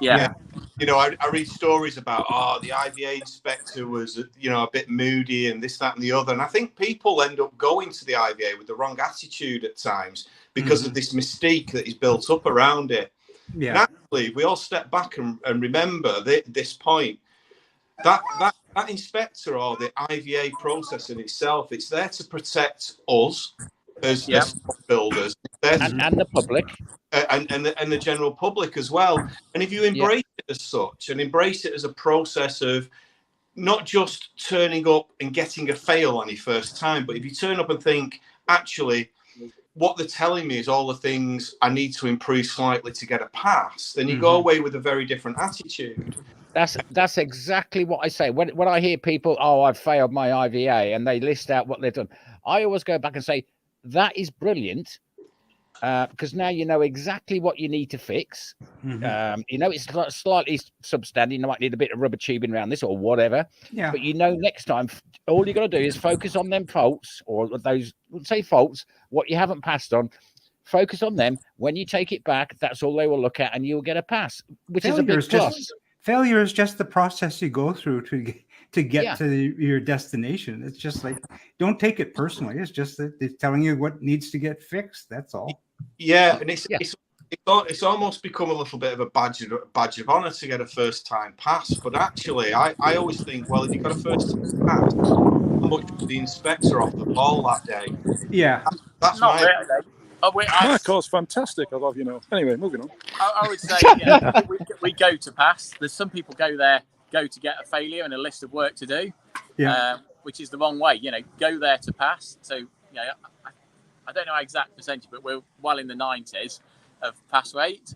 Yeah. You know, I read stories about the IVA inspector was, you know, a bit moody and this, that, and the other. And I think people end up going to the IVA with the wrong attitude at times because of this mystique that is built up around it. Yeah. And actually, if we all step back and remember this point, that inspector or the IVA process in itself, it's there to protect us as builders and the public. And the general public as well. And if you embrace it as such and embrace it as a process of not just turning up and getting a fail on your first time, but if you turn up and think, actually, what they're telling me is all the things I need to improve slightly to get a pass, then you go away with a very different attitude. That's exactly what I say. When I hear people, I've failed my IVA, and they list out what they've done, I always go back and say, that is brilliant. Because now you know exactly what you need to fix. You know, it's slightly substandard. You might need a bit of rubber tubing around this or whatever. Yeah. But you know, next time, all you got to do is focus on them faults or those, say faults, what you haven't passed on. Focus on them. When you take it back, that's all they will look at, and you'll get a pass, which is a big plus. Failure is just the process you go through to get to your destination. It's just like, don't take it personally. It's just that it's telling you what needs to get fixed. That's all. Yeah, and it's almost become a little bit of a badge of honor to get a first time pass. But actually, I always think, well, if you got a first time pass, how much was the inspector off the ball that day? Yeah, that's not my. My car's fantastic. I love, you know. Anyway, moving on. I would say we go to pass. There's some people go to get a failure and a list of work to do, which is the wrong way. You know, go there to pass. So, you know, I don't know exact percentage, but we're well in the 90s of pass rate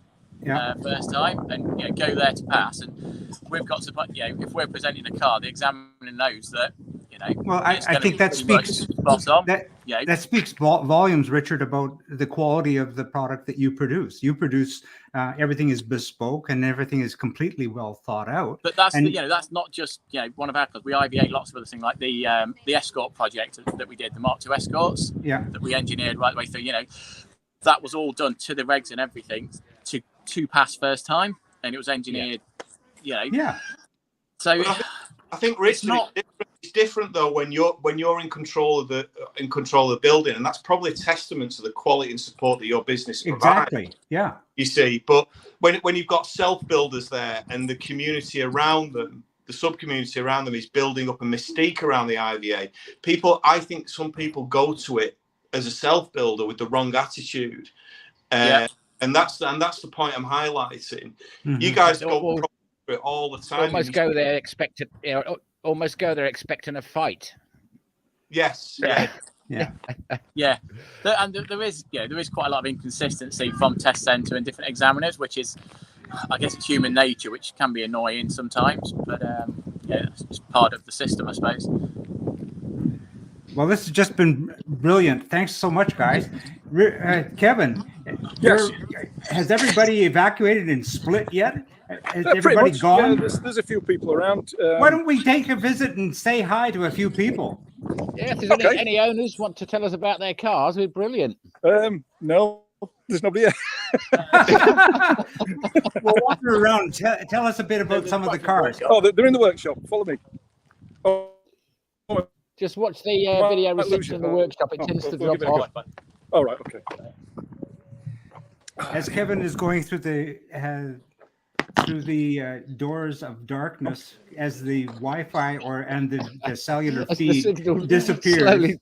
first time, and you know, go there to pass. And we've got to, you know, if we're presenting a car, the examiner knows that. You know, well, I think that speaks that speaks volumes, Richard, about the quality of the product that you produce. You produce everything is bespoke and everything is completely well thought out. But that's that's not just one of our cars. We IVA lots of other things like the Escort project that we did, the Mark II Escorts that we engineered right the way through. You know, that was all done to the regs and everything to pass first time, and it was engineered. You know, so I think Richard, it's different though when you're in control of the building, and that's probably a testament to the quality and support that your business provides. Exactly. Yeah. You see, but when you've got self builders there and the community around them, the sub community around them is building up a mystique around the IVA. I think some people go to it as a self builder with the wrong attitude, and that's the point I'm highlighting. You guys go it all the time. Almost go there expecting, expecting a fight. Yes. Yeah. And there is quite a lot of inconsistency from test centre and different examiners, which is, I guess, it's human nature, which can be annoying sometimes. But it's part of the system, I suppose. Well, this has just been brilliant. Thanks so much, guys. Kevin, has everybody evacuated and split yet? Has everybody gone? Yeah, there's a few people around. Why don't we take a visit and say hi to a few people? Yeah, if there's any owners want to tell us about their cars, we're brilliant. No, there's nobody here. We'll wander around. Tell us a bit about some of the cars. Oh, they're in the workshop. Follow me. Oh. Just watch the video reception in the workshop. It tends to drop off. All right, okay. As Kevin is going through the doors of darkness, as the Wi-Fi and the cellular feed disappears,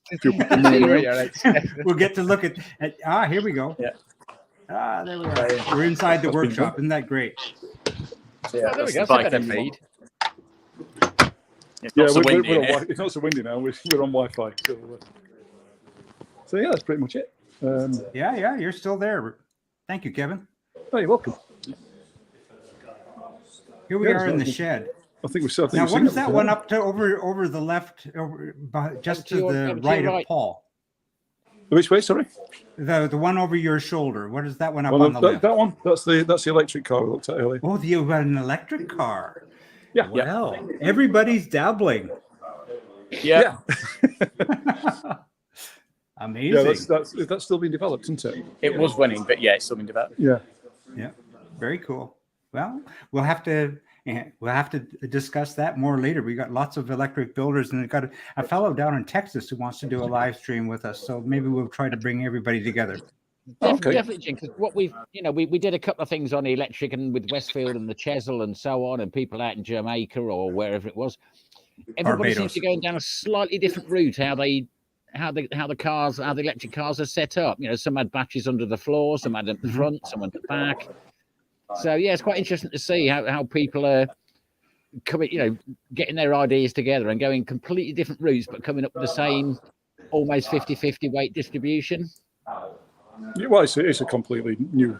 we'll get to look at. Here we go. Yeah. There we are. We're inside the workshop. Isn't that great? Yeah, there we go. That's a better feed. It's not so windy now. We're on Wi-Fi. So yeah, that's pretty much it. Yeah, you're still there. Thank you, Kevin. Oh, you're welcome. Here we are in the shed. I think we're still. Now, what is that one up to over the left, just to the right of Paul? Which way? Sorry. The one over your shoulder. What is that one up Well, on the left? that one. That's the electric car we looked at earlier. Oh, you got an electric car. Yeah. Well, everybody's dabbling. Yeah. Amazing. Yeah, that's still being developed, isn't it? It was running, but yeah, it's still being developed. Yeah. Yeah. Very cool. Well, we'll have to discuss that more later. We got lots of electric builders, and we've got a fellow down in Texas who wants to do a live stream with us. So maybe we'll try to bring everybody together. Definitely, Jim, because what we did a couple of things on the electric and with Westfield and the Chesil and so on, and people out in Jamaica or wherever it was. Everybody seems to be going down a slightly different route. How the electric cars are set up. Some had batteries under the floor, some had at the front, some at the back. So yeah, it's quite interesting to see how people are coming, getting their ideas together and going completely different routes, but coming up with the same almost 50-50 weight distribution. Well, it's a completely new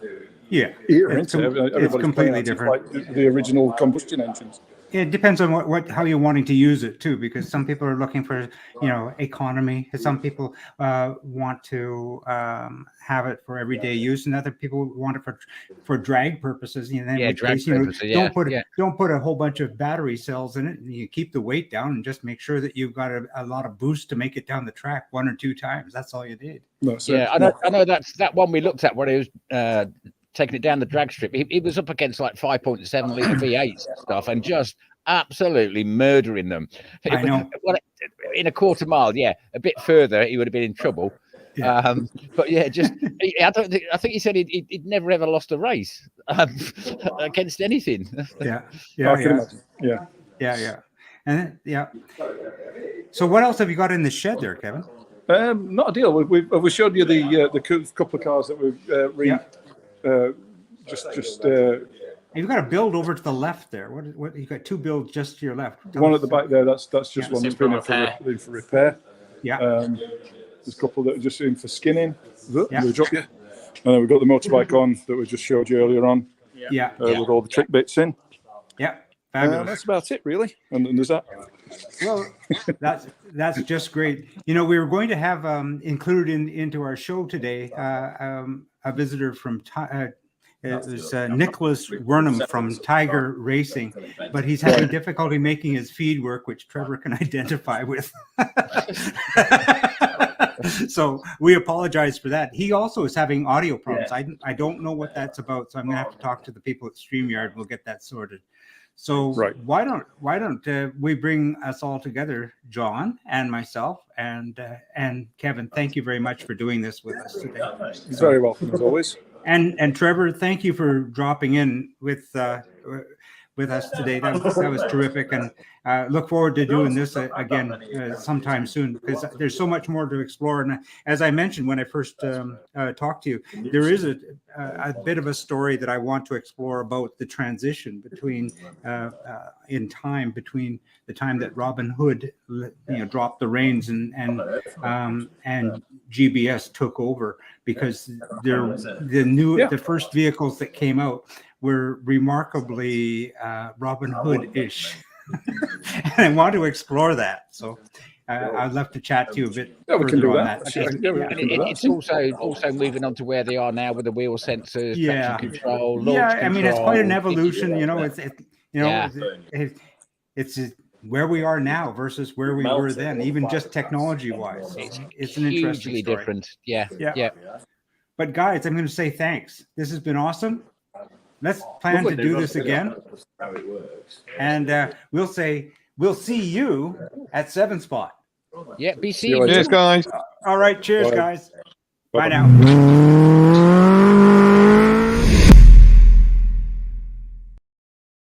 era, it's completely different. Like the original combustion engines. It depends on how you're wanting to use it too, because some people are looking for economy. Some people want to have it for everyday use, and other people want it for drag purposes. Drag purposes. Don't put a whole bunch of battery cells in it. And you keep the weight down, and just make sure that you've got a lot of boost to make it down the track 1 or 2 times. That's all you need. I know that's that one we looked at where it was. Taking it down the drag strip, it was up against like 5.7 litre V8s and stuff, and just absolutely murdering them. I know. In a quarter mile, a bit further, he would have been in trouble. Yeah. But yeah, I think he said he'd never ever lost a race against anything. Yeah. And So what else have you got in the shed there, Kevin? Not a deal. We showed you the couple of cars that we've You've got a build over to the left there. What you got 2 builds just to your left. One at the back there. That's just one that's been in for repair. Yeah. There's a couple that are just in for skinning. And then we've got the motorbike on that we just showed you earlier on. With all the trick bits in. Yeah. Fabulous. That's about it, really. And there's that. Well, that's just great. We were going to have included into our show today a visitor from it was Nicholas Wernham from Tiger Racing, but he's having difficulty making his feed work, which Trevor can identify with. So we apologize for that. He also is having audio problems. I don't know what that's about, so I'm going to have to talk to the people at StreamYard. We'll get that sorted. So why don't we bring us all together, John and myself and Kevin? Thank you very much for doing this with us today. You're very welcome, as always. And Trevor, thank you for dropping in with us today. That was terrific, and look forward to doing this again sometime soon, because there's so much more to explore. And as I mentioned when I first talked to you, there is a bit of a story that I want to explore about the transition between in time between the time that Robin Hood dropped the reins and GBS took over, because the first vehicles that came out were remarkably Robin Hood-ish. And I want to explore that. So I'd love to chat to you a bit further on that. It's also moving on to where they are now with the wheel sensors, traction control, launch control. I mean, it's quite an evolution. It's where we are now versus where we were then, even just technology-wise. So it's an interesting story. Different. Yeah. But guys, I'm going to say thanks. This has been awesome. Let's plan to do this again. And we'll see you at 7 Spot. Yeah, be seeing you. Cheers, guys. All right, cheers, guys. Bye now.